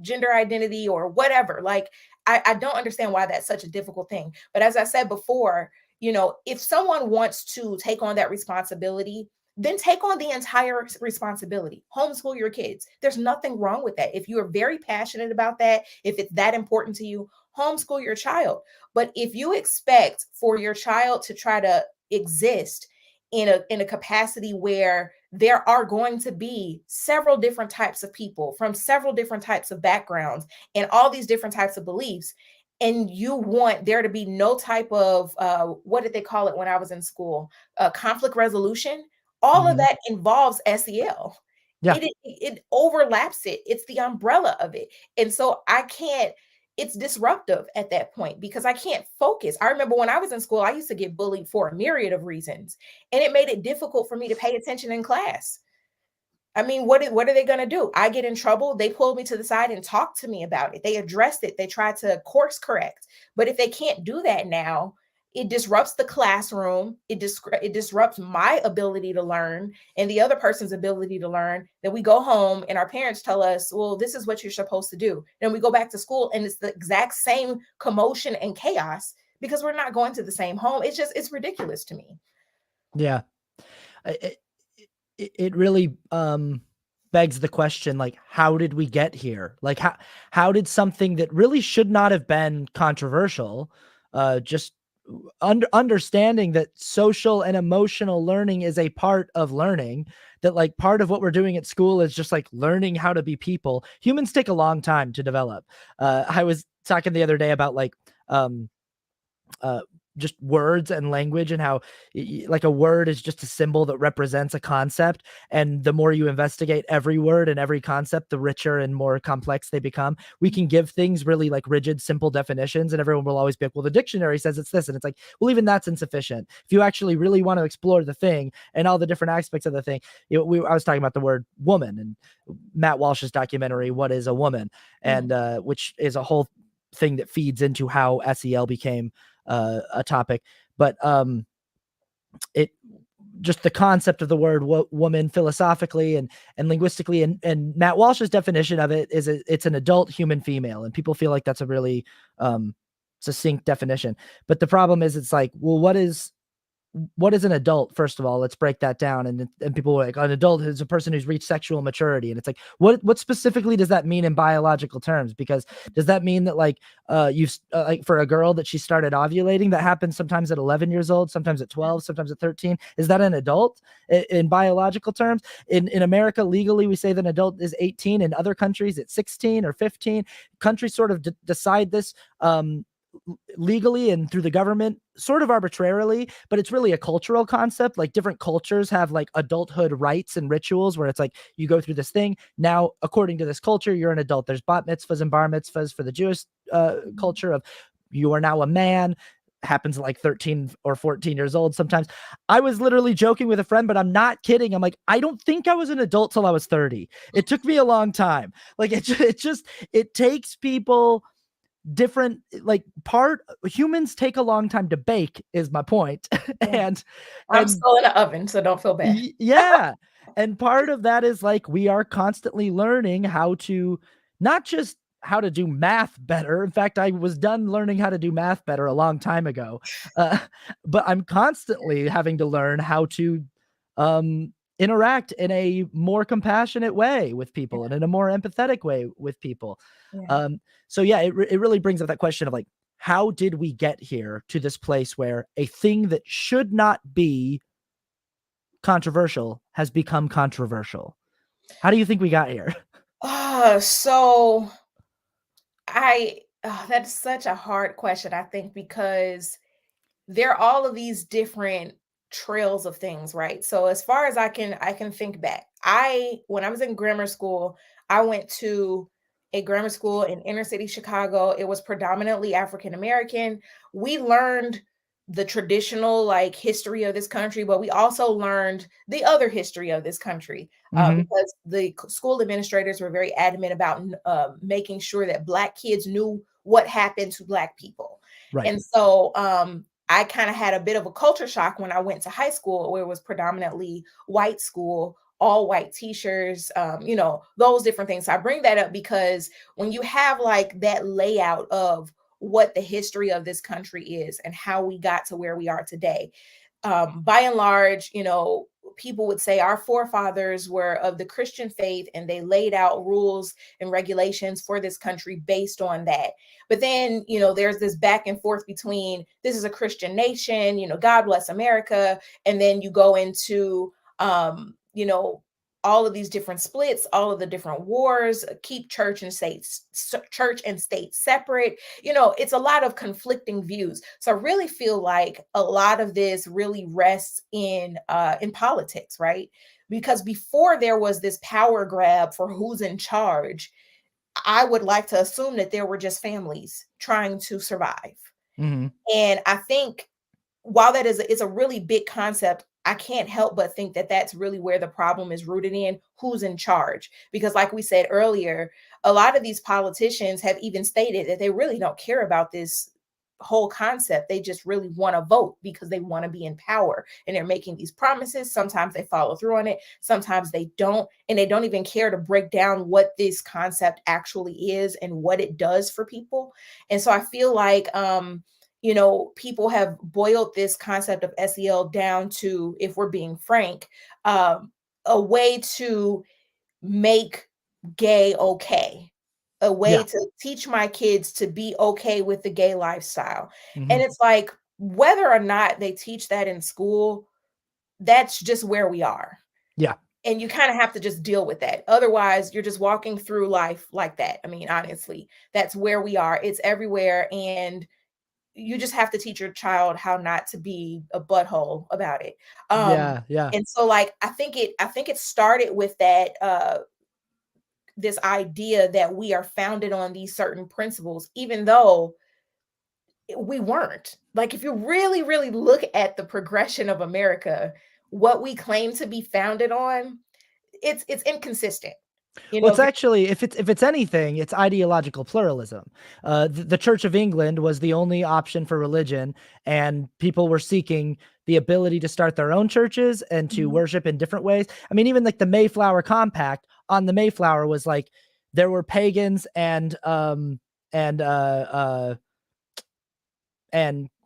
gender identity or whatever. Like, I don't understand why that's such a difficult thing. But as I said before, if someone wants to take on that responsibility, then take on the entire responsibility. Homeschool your kids. There's nothing wrong with that. If you are very passionate about that, if it's that important to you, homeschool your child. But if you expect for your child to try to exist in a capacity where there are going to be several different types of people from several different types of backgrounds and all these different types of beliefs, and you want there to be no type of what did they call it when I was in school, conflict resolution, all of Mm-hmm. that involves SEL. Yeah. It overlaps it. It's the umbrella of it. And so I can't, it's disruptive at that point because I can't focus. I remember when I was in school, I used to get bullied for a myriad of reasons, and it made it difficult for me to pay attention in class. I mean, what are they going to do? I get in trouble. They pulled me to the side and talked to me about it. They addressed it. They tried to course correct. But if they can't do that now, it disrupts the classroom. It disrupts my ability to learn and the other person's ability to learn. Then we go home and our parents tell us, well, this is what you're supposed to do. Then we go back to school and it's the exact same commotion and chaos because we're not going to the same home. It's ridiculous to me. Yeah. It really begs the question, like, how did we get here? Like, how did something that really should not have been controversial, just understanding that social and emotional learning is a part of learning, that like part of what we're doing at school is just like learning how to be people. Humans take a long time to develop. I was talking the other day about like just words and language, and how like a word is just a symbol that represents a concept, and the more you investigate every word and every concept, the richer and more complex they become. We can give things really like rigid, simple definitions, and everyone will always be like, well, the dictionary says it's this, and it's like, well, even that's insufficient. If you actually really want to explore the thing and all the different aspects of the thing, I was talking about the word woman and Matt Walsh's documentary, What is a Woman? And which is a whole thing that feeds into how SEL became a topic. But it just the concept of the word woman philosophically and linguistically, and Matt Walsh's definition of it is it's an adult human female, and people feel like that's a really succinct definition. But the problem is, it's like, well, what is an adult? First of all, let's break that down. And people are like, an adult is a person who's reached sexual maturity. And it's like, what specifically does that mean in biological terms? Because does that mean that like like for a girl that she started ovulating, that happens sometimes at 11 years old, sometimes at 12, sometimes at 13? Is that an adult in biological terms? In America, legally, we say that an adult is 18. In other countries, it's 16 or 15. Countries sort of decide this legally and through the government sort of arbitrarily, but it's really a cultural concept. Like different cultures have like adulthood rites and rituals where it's like, you go through this thing. Now, according to this culture, you're an adult. There's bat mitzvahs and bar mitzvahs for the Jewish culture of you are now a man. Happens at like 13 or 14 years old sometimes. I was literally joking with a friend, but I'm not kidding. I'm like, I don't think I was an adult till I was 30. It took me a long time. Like it takes people different, like humans take a long time to bake, is my point. and I'm still in the oven, so don't feel bad. Yeah. And part of that is like, we are constantly learning how to, not just how to do math better. In fact, I was done learning how to do math better a long time ago. But I'm constantly having to learn how to interact in a more compassionate way with people and in a more empathetic way with people. So yeah, it really brings up that question of like, how did we get here to this place where a thing that should not be controversial has become controversial? How do you think we got here? So that's such a hard question, I think, because there are all of these different trails of things, right? So as far as I can think back, when I was in grammar school, I went to a grammar school in inner city Chicago. It was predominantly African American. We learned the traditional like history of this country, but we also learned the other history of this country because the school administrators were very adamant about making sure that Black kids knew what happened to Black people. Right. And so I kind of had a bit of a culture shock when I went to high school, where it was predominantly white school, all white teachers, those different things. So I bring that up because when you have like that layout of what the history of this country is and how we got to where we are today, by and large, people would say our forefathers were of the Christian faith and they laid out rules and regulations for this country based on that. But then, there's this back and forth between this is a Christian nation, God bless America. And then you go into, all of these different splits, all of the different wars, keep church and state separate. It's a lot of conflicting views. So I really feel like a lot of this really rests in politics, right? Because before there was this power grab for who's in charge, I would like to assume that there were just families trying to survive. And I think while that is a really big concept, I can't help but think that that's really where the problem is rooted in who's in charge. Because like we said earlier, a lot of these politicians have even stated that they really don't care about this whole concept. They just really want to vote because they want to be in power, and they're making these promises. Sometimes they follow through on it, sometimes they don't, and they don't even care to break down what this concept actually is and what it does for people. And so I feel like people have boiled this concept of SEL down to, if we're being frank, a way to make gay okay, a way to teach my kids to be okay with the gay lifestyle. And it's like, whether or not they teach that in school, that's just where we are. Yeah. And you kind of have to just deal with that. Otherwise, you're just walking through life like that. I mean, honestly, that's where we are. It's everywhere. And you just have to teach your child how not to be a butthole about it. Yeah, yeah. And so like I think it started with that this idea that we are founded on these certain principles, even though we weren't. Like if you really, really look at the progression of America, what we claim to be founded on, it's inconsistent. You Well, know, it's actually, if it's anything, it's ideological pluralism. The Church of England was the only option for religion, and people were seeking the ability to start their own churches and to Mhm, worship in different ways. I mean, even like the Mayflower Compact on the Mayflower was like there were pagans and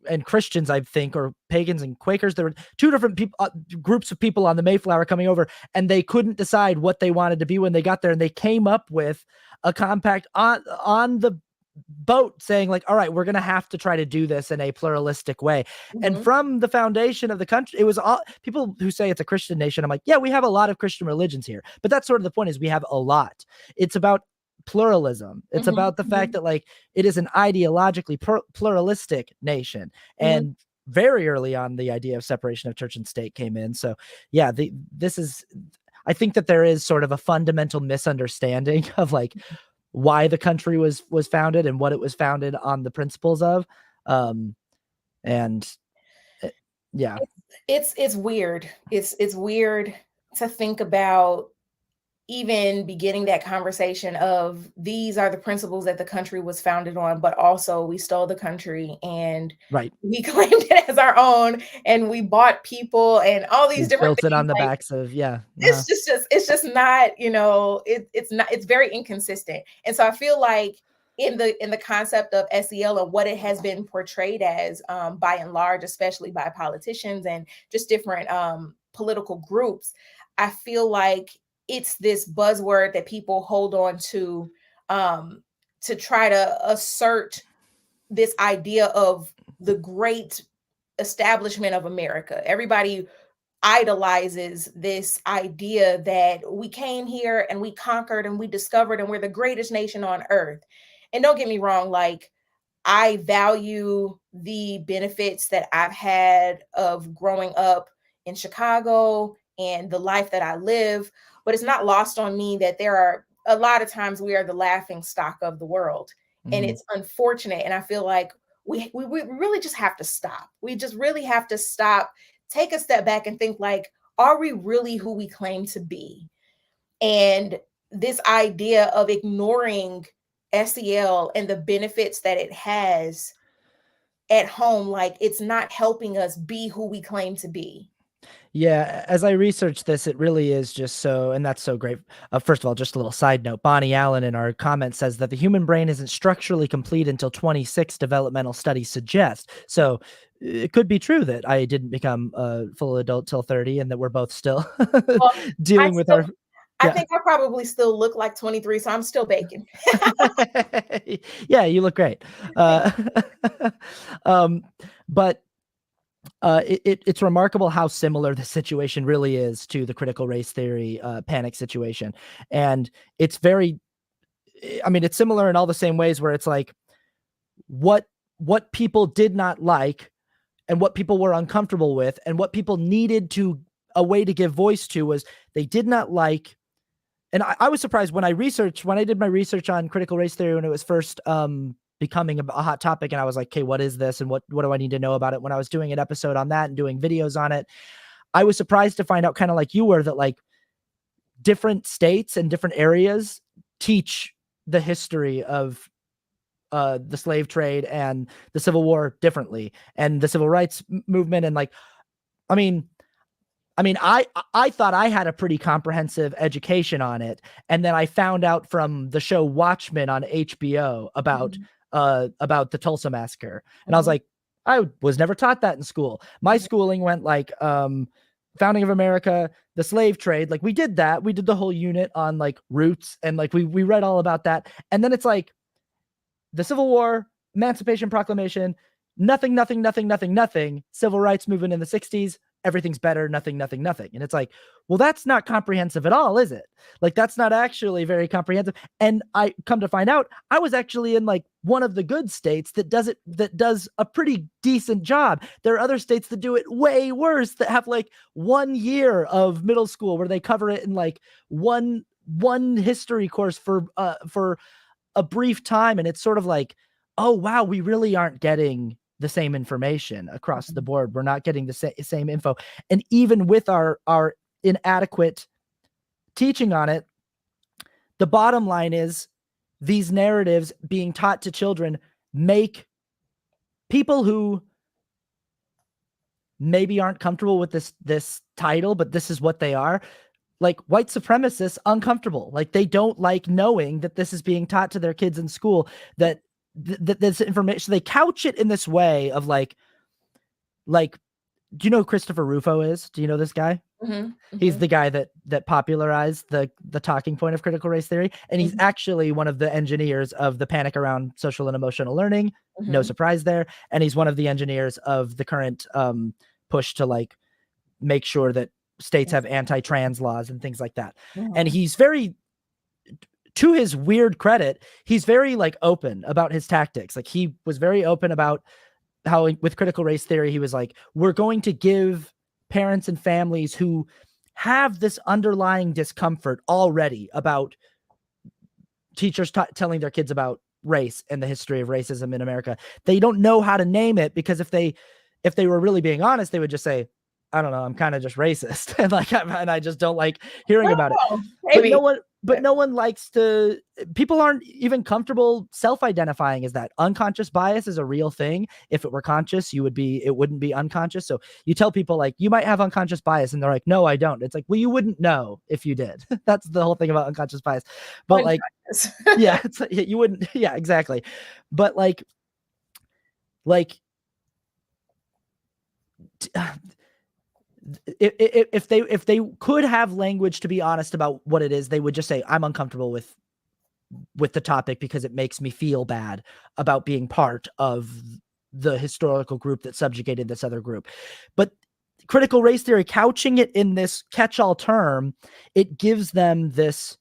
and Christians, I think, or pagans and Quakers. There were two different people, groups of people on the Mayflower coming over, and they couldn't decide what they wanted to be when they got there. And they came up with a compact on the boat saying like, all right, we're going to have to try to do this in a pluralistic way. And mhm, from the foundation of the country, it was all people who say it's a Christian nation. I'm like, yeah, we have a lot of Christian religions here, but that's sort of the point, is we have a lot. It's about pluralism. It's mhm, about the fact mhm, that like it is an ideologically pluralistic nation. mhm. And very early on, the idea of separation of church and state came in. So yeah, this is, I think that there is sort of a fundamental misunderstanding of like why the country was founded and what it was founded on the principles of. Um, and it, yeah, It's weird. It's weird to think about even beginning that conversation of these are the principles that the country was founded on, but also we stole the country and right. we claimed it as our own and we bought people and all We these different built it things. on the Like backs of, yeah. Uh-huh. it's just not, it's not, it's very inconsistent. And so I feel like in the concept of SEL and what it has been portrayed as, by and large, especially by politicians and just different political groups, I feel like it's this buzzword that people hold on um, to try to assert this idea of the great establishment of America. Everybody idolizes this idea that we came here and we conquered and we discovered and we're the greatest nation on earth. And don't get me wrong, like I value the benefits that I've had of growing up in Chicago and the life that I live, but it's not lost on me that there are a lot of times we are the laughing stock of the world. And Mhm. it's unfortunate. And I feel like we really just have to stop. We just really have to stop, take a step back and think like, are we really who we claim to be? And this idea of ignoring SEL and the benefits that it has at home, like it's not helping us be who we claim to be. Yeah, as I researched this, it really is just so, and that's so great. First of all, just a little side note, Bonnie Allen in our comment says that the human brain isn't structurally complete until 26 developmental studies suggest. So it could be true that I didn't become a full adult till 30 and that we're both still Well, I dealing with still our, I yeah. think I probably still look like 23, so I'm still baking. Yeah, you look great. Thank Uh, um, but it's remarkable how similar the situation really is to the critical race theory panic situation. And it's very, I mean, it's similar in all the same ways where it's like what people did not like and what people were uncomfortable with and what people needed to a way to give voice to was they did not like. And I was surprised when I did my research on critical race theory when it was first becoming a hot topic, and I was like, okay, what is this and what do I need to know about it? When I was doing an episode on that and doing videos on it, I was surprised to find out, kind of like you were, that like different states and different areas teach the history of the slave trade and the Civil War differently, and the civil rights movement. And like, I mean, I thought I had a pretty comprehensive education on it, and then I found out from the show Watchmen on HBO Mhm, about the Tulsa massacre, and I was mhm, like, I was never taught that in school. My mhm, schooling went like founding of America, the slave trade, like we did that. We did the whole unit on like roots, and like we read all about that, and then it's like the Civil War, Emancipation Proclamation, nothing, nothing, nothing, nothing, nothing, civil rights movement in the 60s. everything's better, nothing. And it's like, well, that's not comprehensive at all, is it? Like, that's not actually very comprehensive. And I come to find out, I was actually in like one of the good states that does a pretty decent job. There are other states that do it way worse, that have like 1 year of middle school where they cover it in like one history course for a brief time. And it's sort of like, oh wow, we really aren't getting the same information across the board. We're not getting the same info. And even with our inadequate teaching on it, the bottom line is these narratives being taught to children make people who maybe aren't comfortable with this title, but this is what they are, like white supremacists, uncomfortable. Like, they don't like knowing that this is being taught to their kids in school, that this information, they couch it in this way of like, do you know who Christopher Rufo is? Do you know this guy? He's the guy that popularized the talking point of critical race theory. And he's actually one of the engineers of the panic around social and emotional learning. No surprise there. And he's one of the engineers of the current push to like make sure that states have anti-trans laws and things like that. And he's very, to his weird credit, he's very like open about his tactics. Like, he was very open about how with critical race theory, he was like, we're going to give parents and families who have this underlying discomfort already about teachers telling their kids about race and the history of racism in America. They don't know how to name it, because if they were really being honest, they would just say, I don't know, I'm kind of just racist. and I just don't like hearing about it. Maybe. But no one likes to, people aren't even comfortable self-identifying as that. Unconscious bias is a real thing. If it were conscious, it wouldn't be unconscious. So you tell people like, you might have unconscious bias, and they're like, no, I don't. It's like, well, you wouldn't know if you did. That's the whole thing about unconscious bias. But like, yeah, it's, you wouldn't. Yeah, exactly. But if they could have language to be honest about what it is, they would just say, I'm uncomfortable with the topic because it makes me feel bad about being part of the historical group that subjugated this other group. But critical race theory, couching it in this catch-all term, it gives them this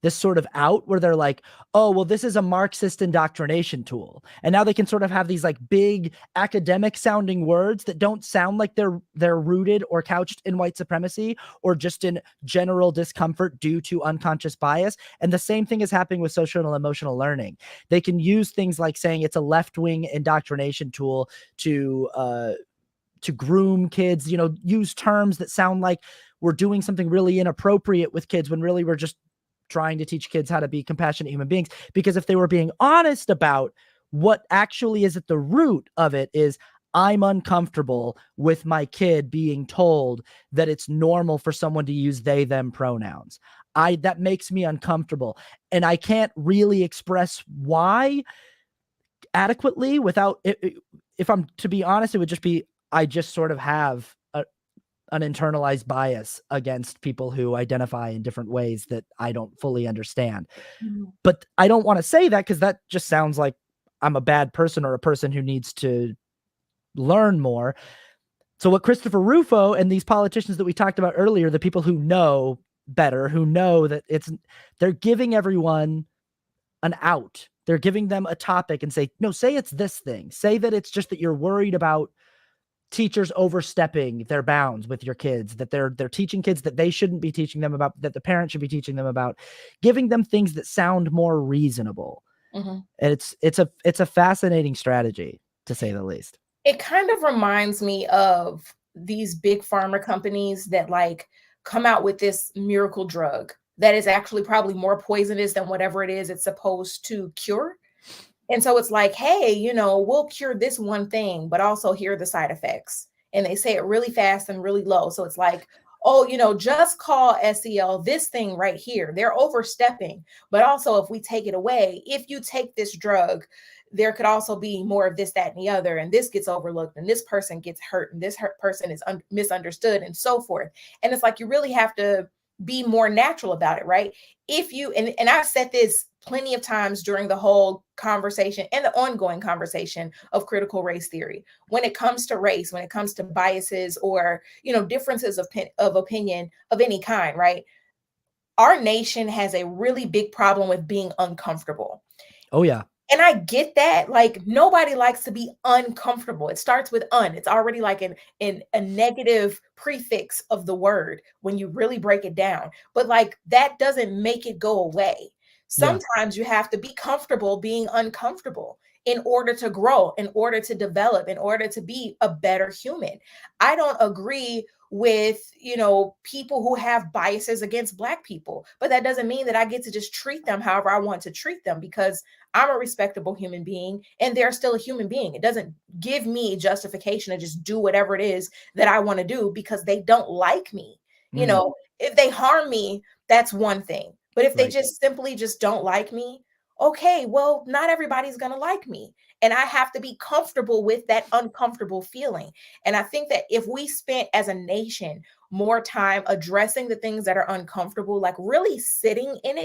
sort of out where they're like, oh, well, this is a Marxist indoctrination tool. And now they can sort of have these like big academic sounding words that don't sound like they're rooted or couched in white supremacy or just in general discomfort due to unconscious bias. And the same thing is happening with social and emotional learning. They can use things like saying it's a left-wing indoctrination tool to groom kids, use terms that sound like we're doing something really inappropriate with kids when really we're just trying to teach kids how to be compassionate human beings. Because if they were being honest about what actually is at the root of it, is I'm uncomfortable with my kid being told that it's normal for someone to use they, them pronouns. That makes me uncomfortable. And I can't really express why adequately without, if I'm to be honest, it would just be, I just sort of have an internalized bias against people who identify in different ways that I don't fully understand. But I don't want to say that, because that just sounds like I'm a bad person or a person who needs to learn more. So what Christopher Rufo and these politicians that we talked about earlier, the people who know better, who know that they're giving everyone an out. They're giving them a topic and say, no, say it's this thing. Say that it's just that you're worried about teachers overstepping their bounds with your kids, that they're teaching kids that they shouldn't be teaching them about, that the parents should be teaching them about, giving them things that sound more reasonable. And it's a fascinating strategy, to say the least. It kind of reminds me of these big pharma companies that like come out with this miracle drug that is actually probably more poisonous than whatever it is it's supposed to cure. And so it's like, hey, we'll cure this one thing, but also here are the side effects. And they say it really fast and really low. So it's like, oh, just call SEL this thing right here. They're overstepping. But also, if we take it away, if you take this drug, there could also be more of this, that, and the other. And this gets overlooked, and this person gets hurt, and this person is misunderstood, and so forth. And it's like, you really have to be more natural about it, right? If you, and I've said this plenty of times during the whole conversation and the ongoing conversation of critical race theory, when it comes to race, when it comes to biases or, you know, differences of opinion of any kind, right? Our nation has a really big problem with being uncomfortable. Oh yeah. And I get that. Like, nobody likes to be uncomfortable. It starts with It's already like a negative prefix of the word when you really break it down. But like, that doesn't make it go away. Yeah. Sometimes you have to be comfortable being uncomfortable in order to grow, in order to develop, in order to be a better human. I don't agree with, you know, people who have biases against Black people, but that doesn't mean that I get to just treat them however I want to treat them, because I'm a respectable human being and they're still a human being. It doesn't give me justification to just do whatever it is that I want to do because they don't like me. You know, if they harm me, that's one thing. But if they Right. just simply just don't like me, okay, well, not everybody's going to like me. And I have to be comfortable with that uncomfortable feeling. And I think that if we spent as a nation more time addressing the things that are uncomfortable, like really sitting in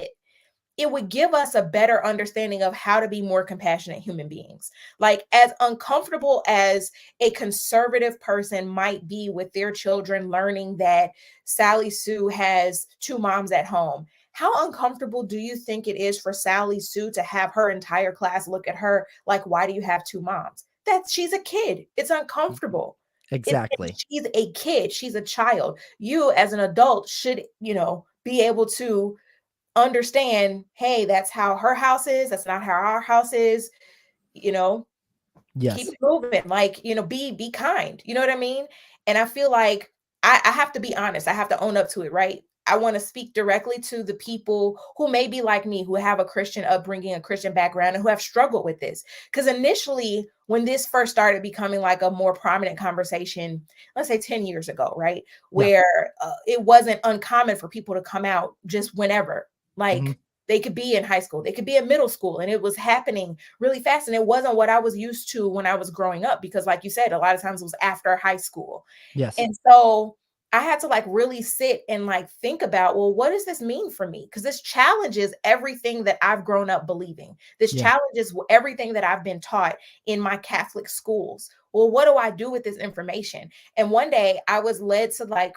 it would give us a better understanding of how to be more compassionate human beings. Like, as uncomfortable as a conservative person might be with their children learning that Sally Sue has two moms at home, how uncomfortable do you think it is for Sally Sue to have her entire class look at her like, why do you have two moms? That she's a kid. It's uncomfortable. Exactly. She's a kid. She's a child. You, as an adult, should, you know, be able to understand, hey, that's how her house is, that's not how our house is, you know, keep Yes. it moving, like, you know, be kind, you know what I mean? And I feel like I have to be honest, I have to own up to it, right? I want to speak directly to the people who may be like me, who have a Christian upbringing, a Christian background, and who have struggled with this. Because initially, when this first started becoming like a more prominent conversation, let's say 10 years ago, right? Yeah. Where it wasn't uncommon for people to come out just whenever. Like, they could be in high school, they could be in middle school, and it was happening really fast. And it wasn't what I was used to when I was growing up, because, like you said, a lot of times it was after high school. Yes. And so I had to like really sit and like think about, well, what does this mean for me? Because this challenges everything that I've grown up believing. This Yeah. challenges everything that I've been taught in my Catholic schools. Well, what do I do with this information? And one day I was led to like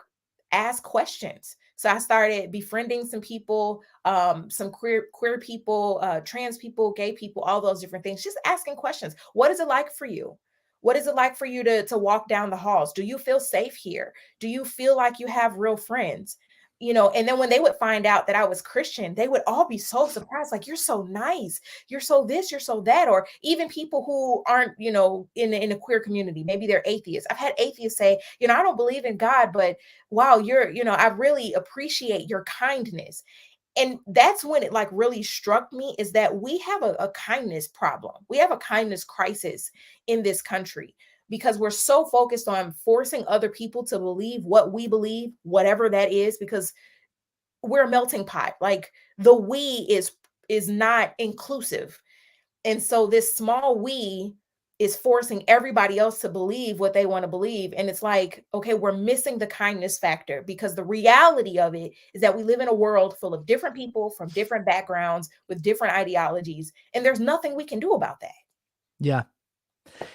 ask questions. So I started befriending some people, some queer people, trans people, gay people, all those different things, just asking questions. What is it like for you? What is it like for you to walk down the halls? Do you feel safe here? Do you feel like you have real friends? You know, and then when they would find out that I was Christian, they would all be so surprised, like, you're so nice, you're so this, you're so that. Or even people who aren't, you know, in a queer community, maybe they're atheists. I've had atheists say, you know, I don't believe in God, but wow, you're, you know, I really appreciate your kindness. And that's when it like really struck me, is that we have a kindness problem. We have a kindness crisis in this country, because we're so focused on forcing other people to believe what we believe, whatever that is, because we're a melting pot. Like, the we is not inclusive. And so this small we is forcing everybody else to believe what they want to believe. And it's like, okay, we're missing the kindness factor, because the reality of it is that we live in a world full of different people from different backgrounds with different ideologies. And there's nothing we can do about that. Yeah.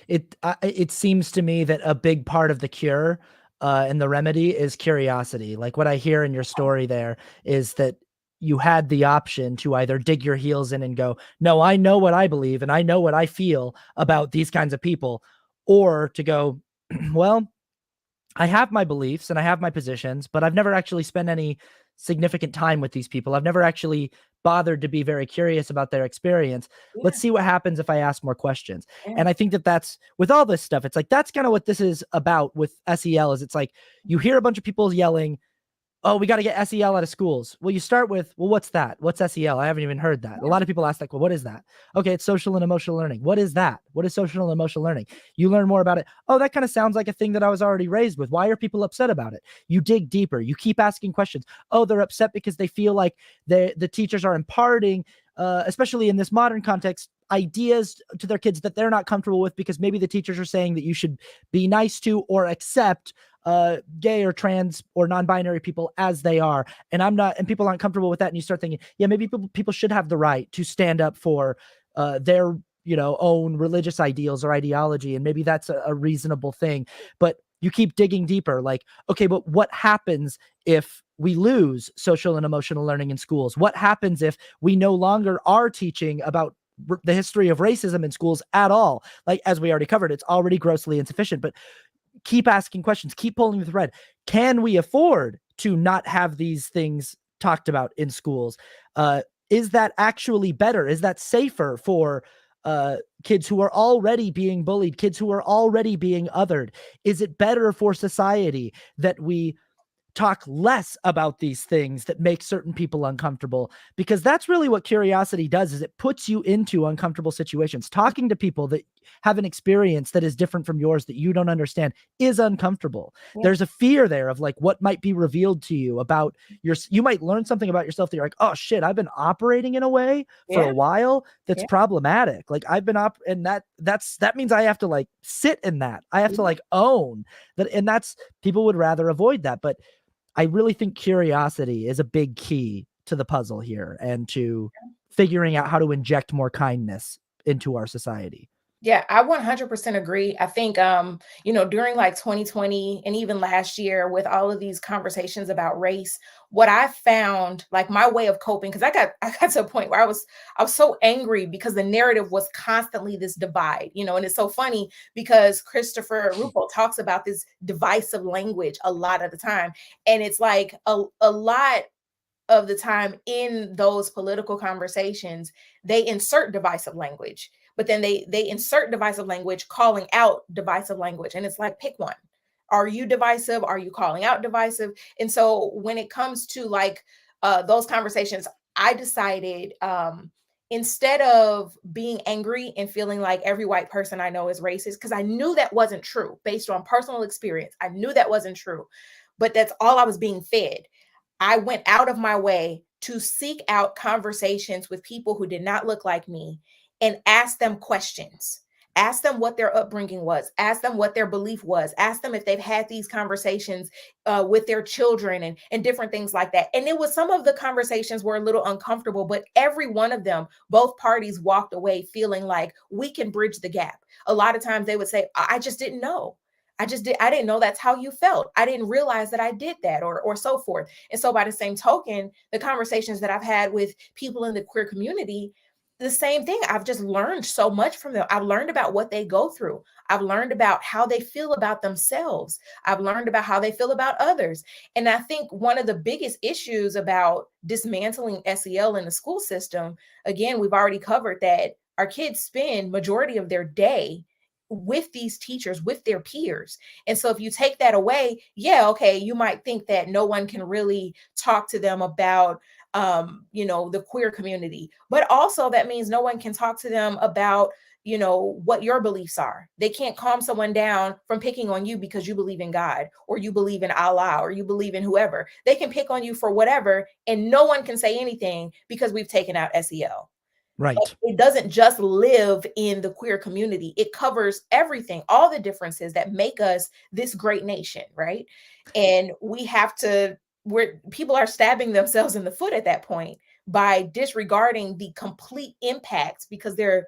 It seems to me that a big part of the cure and the remedy is curiosity. Like, what I hear in your story there is that you had the option to either dig your heels in and go, no, I know what I believe and I know what I feel about these kinds of people, or to go, well, I have my beliefs and I have my positions, but I've never actually spent any significant time with these people. I've never actually bothered to be very curious about their experience. Yeah, Let's see what happens if I ask more questions. yeah, And I think that that's with all this stuff. It's like, that's kind of what this is about with SEL. Is it's like you hear a bunch of people yelling, oh, we got to get SEL out of schools. Well, you start with, well, what's that? What's SEL? I haven't even heard that. A lot of people ask, like, well, what is that? Okay, it's social and emotional learning. What is that? What is social and emotional learning? You learn more about it. Oh, that kind of sounds like a thing that I was already raised with. Why are people upset about it? You dig deeper. You keep asking questions. Oh, they're upset because they feel like the teachers are imparting, especially in this modern context, ideas to their kids that they're not comfortable with, because maybe the teachers are saying that you should be nice to or accept gay or trans or non-binary people as they are, and people aren't comfortable with that, and you start thinking, yeah, maybe people should have the right to stand up for their own religious ideals or ideology, and maybe that's a reasonable thing. But you keep digging deeper, like, okay, but what happens if we lose social and emotional learning in schools? What happens if we no longer are teaching about the history of racism in schools at all? Like, as we already covered, it's already grossly insufficient, but keep asking questions, keep pulling the thread. Can we afford to not have these things talked about in schools? Is that actually better? Is that safer for kids who are already being bullied, kids who are already being othered? Is it better for society that we talk less about these things that make certain people uncomfortable? Because that's really what curiosity does, is it puts you into uncomfortable situations. Talking to people that have an experience that is different from yours, that you don't understand, is uncomfortable. Yeah. There's a fear there of like what might be revealed to you about you might learn something about yourself that you're like, oh shit, I've been operating in a way for a while that's problematic. Like I've been and that means I have to like sit in that. I have to like own that. And that's, people would rather avoid that. But I really think curiosity is a big key to the puzzle here, and to figuring out how to inject more kindness into our society. Yeah, I 100% agree. I think, during like 2020 and even last year with all of these conversations about race, what I found, like my way of coping, because I got to a point where I was so angry because the narrative was constantly this divide, and it's so funny because Christopher Ruppel talks about this divisive language a lot of the time. And it's like a lot of the time in those political conversations, they insert divisive language, but then they insert divisive language calling out divisive language. And it's like, pick one. Are you divisive? Are you calling out divisive? And so when it comes to like those conversations, I decided, instead of being angry and feeling like every white person I know is racist, because I knew that wasn't true based on personal experience. I knew that wasn't true, but that's all I was being fed. I went out of my way to seek out conversations with people who did not look like me and ask them questions. Ask them what their upbringing was. Ask them what their belief was. Ask them if they've had these conversations with their children and different things like that. And it was, some of the conversations were a little uncomfortable, but every one of them, both parties walked away feeling like we can bridge the gap. A lot of times they would say, I just didn't know. I didn't know that's how you felt. I didn't realize that I did that, or so forth. And so by the same token, the conversations that I've had with people in the queer community, the same thing. I've just learned so much from them. I've learned about what they go through. I've learned about how they feel about themselves. I've learned about how they feel about others. And I think one of the biggest issues about dismantling SEL in the school system, again, we've already covered that our kids spend majority of their day with these teachers, with their peers. And so if you take that away, yeah, okay, you might think that no one can really talk to them about the queer community, but also that means no one can talk to them about what your beliefs are. They can't calm someone down from picking on you because you believe in God, or you believe in Allah, or you believe in whoever. They can pick on you for whatever, and no one can say anything because we've taken out SEL. Right. It doesn't just live in the queer community. It covers everything, all the differences that make us this great nation, right? And we have to, where people are stabbing themselves in the foot at that point by disregarding the complete impact, because they're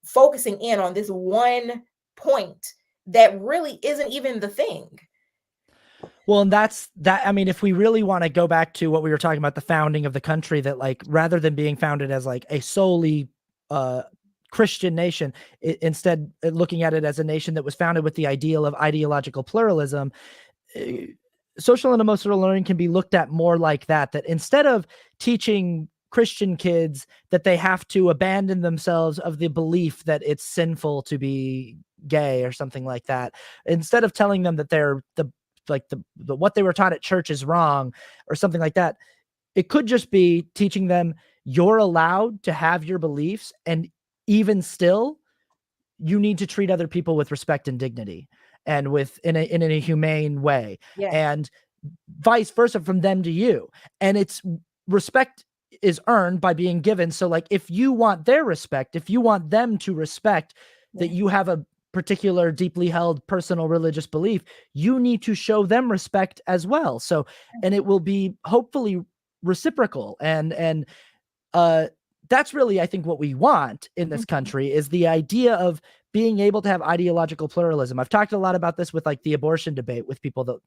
focusing in on this one point that really isn't even the thing. Well, and that's that. I mean, if we really want to go back to what we were talking about, the founding of the country, that like rather than being founded as like a solely Christian nation, instead looking at it as a nation that was founded with the ideal of ideological pluralism, social and emotional learning can be looked at more like that. That instead of teaching Christian kids that they have to abandon themselves of the belief that it's sinful to be gay or something like that, instead of telling them that they're the what they were taught at church is wrong or something like that, it could just be teaching them you're allowed to have your beliefs, and even still you need to treat other people with respect and dignity, and in a humane way. Yeah. And vice versa from them to you. And it's respect is earned by being given. So like if you want their respect, if you want them to respect that you have particular deeply held personal religious belief, you need to show them respect as well. So, and it will be hopefully reciprocal. And that's really, I think, what we want in this country is the idea of being able to have ideological pluralism. I've talked a lot about this with like the abortion debate with people that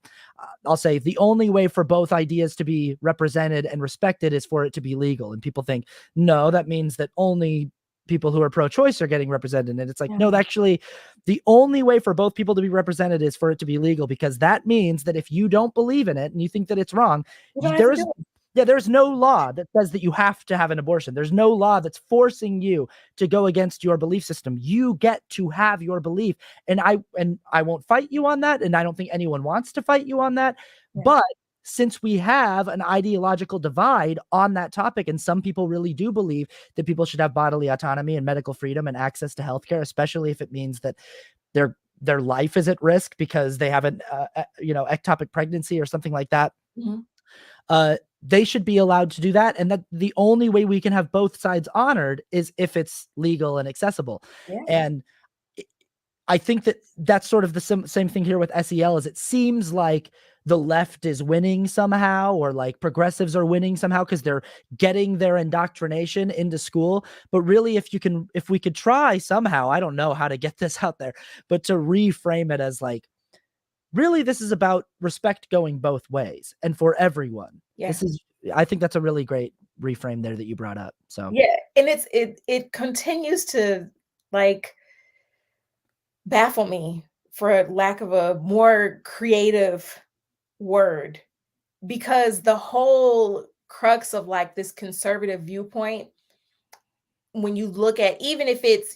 I'll say the only way for both ideas to be represented and respected is for it to be legal. And people think, no, that means that only people who are pro-choice are getting represented. And it's like, no, actually, the only way for both people to be represented is for it to be legal, because that means that if you don't believe in it and you think that it's wrong, there's no law that says that you have to have an abortion. There's no law that's forcing you to go against your belief system. You get to have your belief. And I won't fight you on that. And I don't think anyone wants to fight you on that. Yeah. But since we have an ideological divide on that topic, and some people really do believe that people should have bodily autonomy and medical freedom and access to healthcare, especially if it means that their life is at risk because they have an ectopic pregnancy or something like that. They should be allowed to do that. And that the only way we can have both sides honored is if it's legal and accessible. Yeah. And I think that that's sort of the same thing here with SEL. Is it seems like the left is winning somehow, or like progressives are winning somehow because they're getting their indoctrination into school. But really, if we could try somehow, I don't know how to get this out there, but to reframe it as like, really, this is about respect going both ways and for everyone. Yeah. I think that's a really great reframe there that you brought up. So yeah, and it continues to like baffle me, for lack of a more creative word, because the whole crux of like this conservative viewpoint, when you look at, even if it's,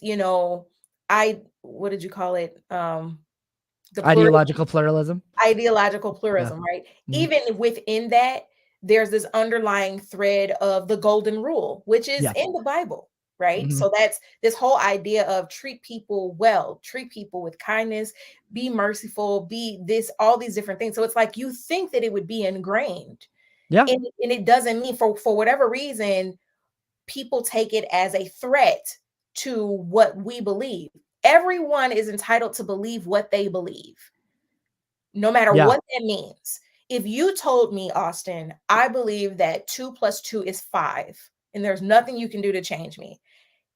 what did you call it? The ideological pluralism. Ideological pluralism, yeah. Right? Mm-hmm. Even within that, there's this underlying thread of the golden rule, which is in the Bible, right? Mm-hmm. So that's this whole idea of treat people well, treat people with kindness, be merciful, be this, all these different things. So it's like you think that it would be ingrained. Yeah. And it doesn't mean, for whatever reason, people take it as a threat to what we believe. Everyone is entitled to believe what they believe, no matter what that means. If you told me, Austin, I believe that 2 + 2 is 5, and there's nothing you can do to change me.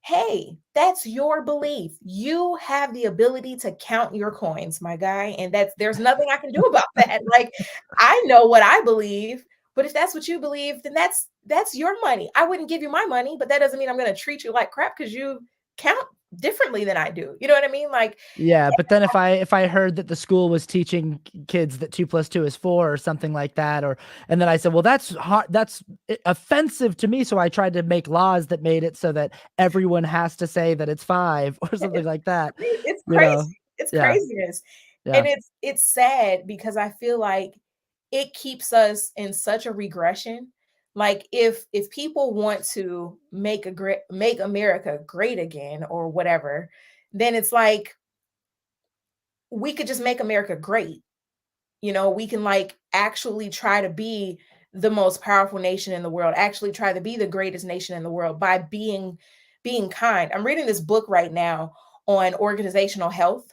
Hey, that's your belief. You have the ability to count your coins, my guy. And there's nothing I can do about that. Like, I know what I believe, but if that's what you believe, then that's your money. I wouldn't give you my money, but that doesn't mean I'm going to treat you like crap because you count differently than I do. You know what I mean? Like, yeah, but then if I heard that the school was teaching kids that 2 + 2 is 4 or something like that, and then I said, well, that's offensive to me, so I tried to make laws that made it so that everyone has to say that it's 5 or something like that. It's crazy. It's craziness. Yeah. And it's sad because I feel like it keeps us in such a regression. Like if people want to make America great again or whatever, then it's like we could just make America great. We can like actually try to be the most powerful nation in the world, actually try to be the greatest nation in the world by being kind. I'm reading this book right now on organizational health,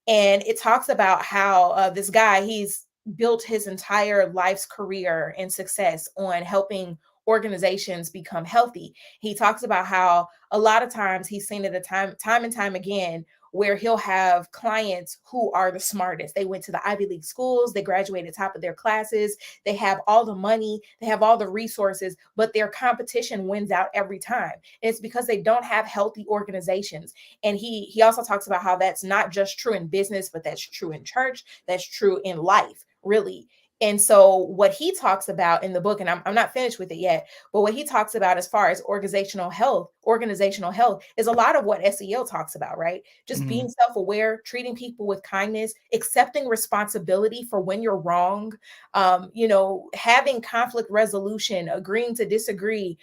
and it talks about how this guy, he's built his entire life's career and success on helping organizations become healthy. He talks about how a lot of times he's seen it time and time again where he'll have clients who are the smartest. They went to the Ivy League schools, they graduated top of their classes, they have all the money, they have all the resources, but their competition wins out every time. And it's because they don't have healthy organizations. And he also talks about how that's not just true in business, but that's true in church, that's true in life, really. And so what he talks about in the book, and I'm not finished with it yet, but what he talks about as far as organizational health is a lot of what SEL talks about, right? Just being self-aware, treating people with kindness, accepting responsibility for when you're wrong, having conflict resolution, agreeing to disagree,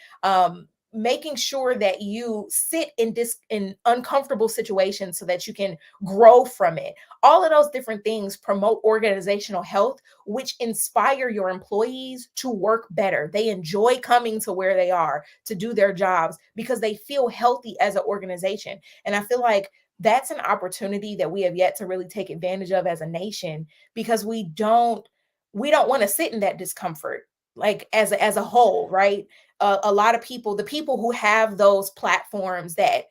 making sure that you sit in uncomfortable situations so that you can grow from it. All of those different things promote organizational health, which inspire your employees to work better. They enjoy coming to where they are to do their jobs because they feel healthy as an organization. And I feel like that's an opportunity that we have yet to really take advantage of as a nation, because we don't want to sit in that discomfort, like as a whole, right? A lot of people, the people who have those platforms that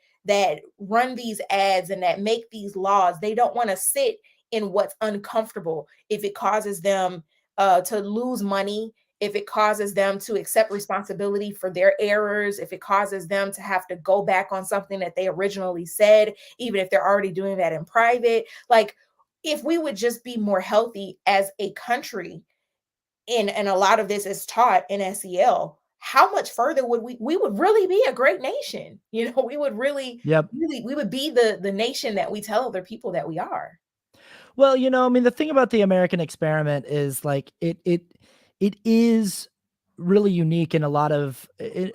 run these ads and that make these laws, they don't want to sit in what's uncomfortable if it causes them to lose money, if it causes them to accept responsibility for their errors, if it causes them to have to go back on something that they originally said, even if they're already doing that in private. Like, if we would just be more healthy as a country, and a lot of this is taught in SEL, how much further would we would really be a great nation. We would really, Yep. really, we would be the nation that we tell other people that we are. Well, I mean, the thing about the American experiment is like it is really unique in a lot of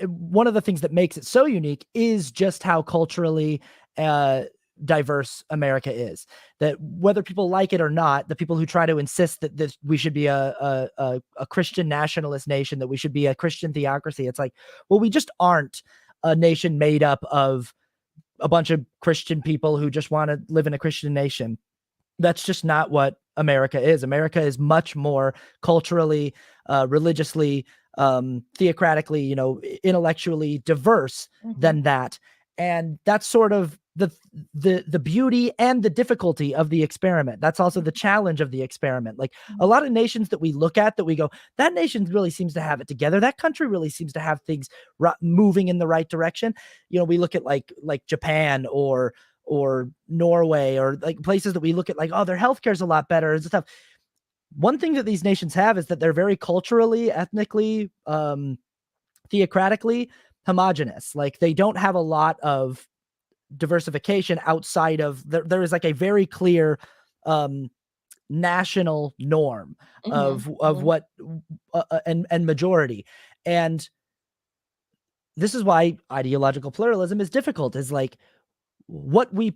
one of the things that makes it so unique is just how culturally uh diverse America is. That whether people like it or not, the people who try to insist that this we should be a Christian nationalist nation, that we should be a Christian theocracy, it's like, well, we just aren't a nation made up of a bunch of Christian people who just want to live in a Christian nation. That's just not what America is. America is much more culturally, religiously, theocratically, intellectually diverse Mhm, than that. And that's sort of the beauty and the difficulty of the experiment. That's also the challenge of the experiment. Like a mhm, lot of nations that we look at, that we go, that nation really seems to have it together. That country really seems to have things moving in the right direction. We look at like Japan or Norway, or like places that we look at like, oh, their healthcare is a lot better and stuff. One thing that these nations have is that they're very culturally, ethnically, theocratically homogenous. Like they don't have a lot of diversification outside of there is like a very clear um national norm mhm, of mhm, what and majority. And this is why ideological pluralism is difficult, is like what we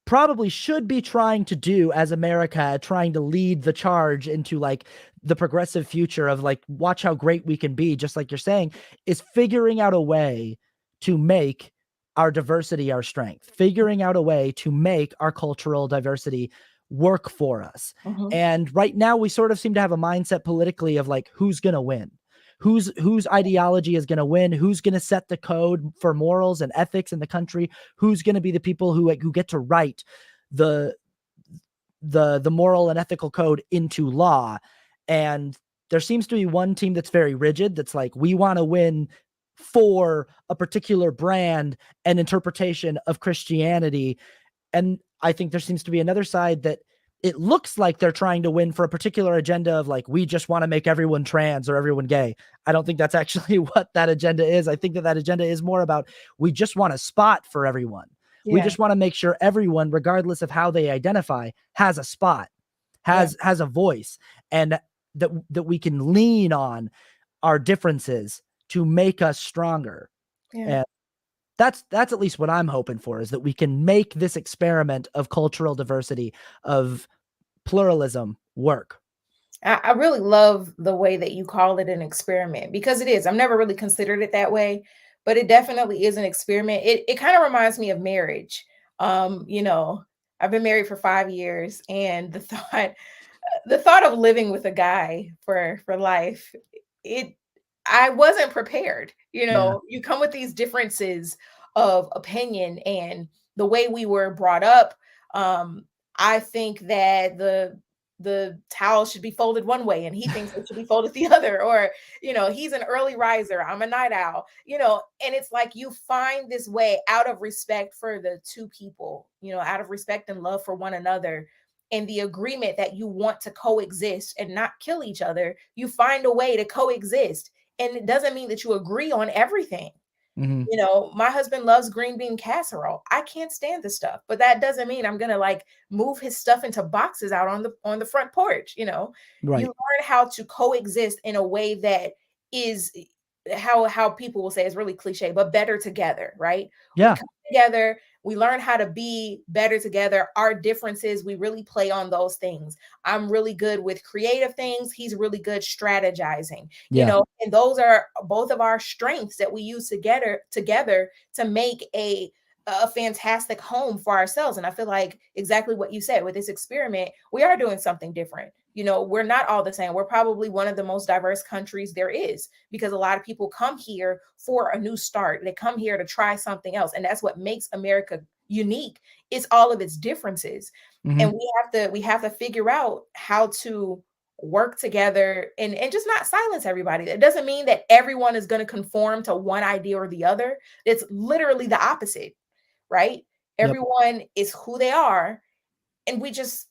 probably should be trying to do as America, trying to lead the charge into like the progressive future of like, watch how great we can be, just like you're saying, is figuring out a way to make our diversity our strength, figuring out a way to make our cultural diversity work for us. mhm. And right now we sort of seem to have a mindset politically of like, who's going to win? Whose ideology is going to win? Who's going to set the code for morals and ethics in the country? Who's going to be the people who get to write the the moral and ethical code into law? And there seems to be one team that's very rigid, that's like, we want to win for a particular brand and interpretation of Christianity. And I think there seems to be another side that it looks like they're trying to win for a particular agenda of like, we just want to make everyone trans or everyone gay. I don't think that's actually what that agenda is. I think that agenda is more about, we just want a spot for everyone. We Yeah, just want to make sure everyone, regardless of how they identify, has a spot, yeah, has a voice, and that we can lean on our differences to make us stronger. yeah. And that's at least what I'm hoping for, is that we can make this experiment of cultural diversity, of pluralism, work. I really love the way that you call it an experiment, because it is. I've never really considered it that way, but it definitely is an experiment. It kind of reminds me of marriage. I've been married for 5 years, and the thought of living with a guy for life, it I wasn't prepared. Yeah. You come with these differences of opinion and the way we were brought up. I think that the towel should be folded one way and he thinks it should be folded the other, or he's an early riser, I'm a night owl, and it's like you find this way out of respect for the two people, out of respect and love for one another, and the agreement that you want to coexist and not kill each other. You find a way to coexist, and it doesn't mean that you agree on everything. Mhm. My husband loves green bean casserole. I can't stand the stuff, but that doesn't mean I'm gonna like move his stuff into boxes out on the front porch. You Right. learn how to coexist in a way that is how people will say it's really cliche, but better together, right? We Yeah. come together, we learn how to be better together. Our differences, we really play on those things. I'm really good with creative things. He's really good strategizing, Yeah. and those are both of our strengths that we use together to make a fantastic home for ourselves. And I feel like exactly what you said with this experiment, we are doing something different. We're not all the same. We're probably one of the most diverse countries there is, because a lot of people come here for a new start. They come here to try something else. And that's what makes America unique. It's all of its differences. Hmm. And we have to figure out how to work together and just not silence everybody. That doesn't mean that everyone is going to conform to one idea or the other. It's literally the opposite, right? Yep. Everyone is who they are, and we just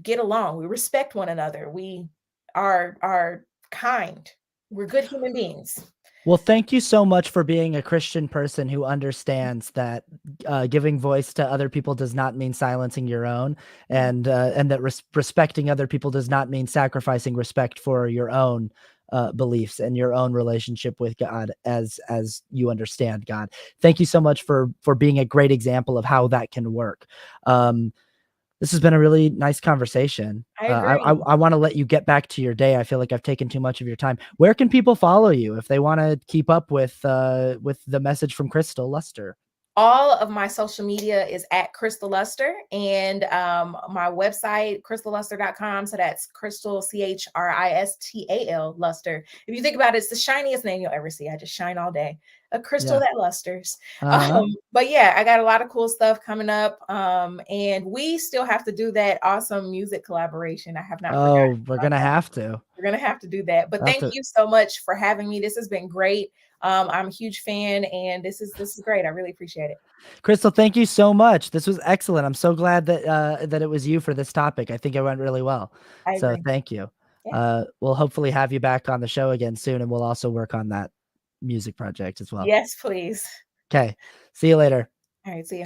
get along. We respect one another. We are kind. We're good human beings. Well, thank you so much for being a Christian person who understands that giving voice to other people does not mean silencing your own, and that respecting other people does not mean sacrificing respect for your own beliefs and your own relationship with God as you understand God. Thank you so much for being a great example of how that can work. This has been a really nice conversation. I I agree. want to let you get back to your day. I feel like I've taken too much of your time. Where can people follow you if they want to keep up with the message from Christal Luster? All of my social media is at Christal Luster, and my website, crystalluster.com. So that's Christal, Christal Luster. If you think about it, it's the shiniest name you'll ever see. I just shine all day. A crystal Yeah. that lusters. Uh-huh. But yeah, I got a lot of cool stuff coming up. And we still have to do that awesome music collaboration. I have not forgotten Oh, we're about gonna that. have to. We're going to have to do that. But We'll have thank to. you so much for having me. This has been great. I'm a huge fan, and this is great. I really appreciate it. Christal, thank you so much. This was excellent. I'm so glad that that it was you for this topic. I think it went really well. I So agree. thank you. Yeah. We'll hopefully have you back on the show again soon, and we'll also work on that music project as well. Yes, please. Okay. See you later. All right. See you.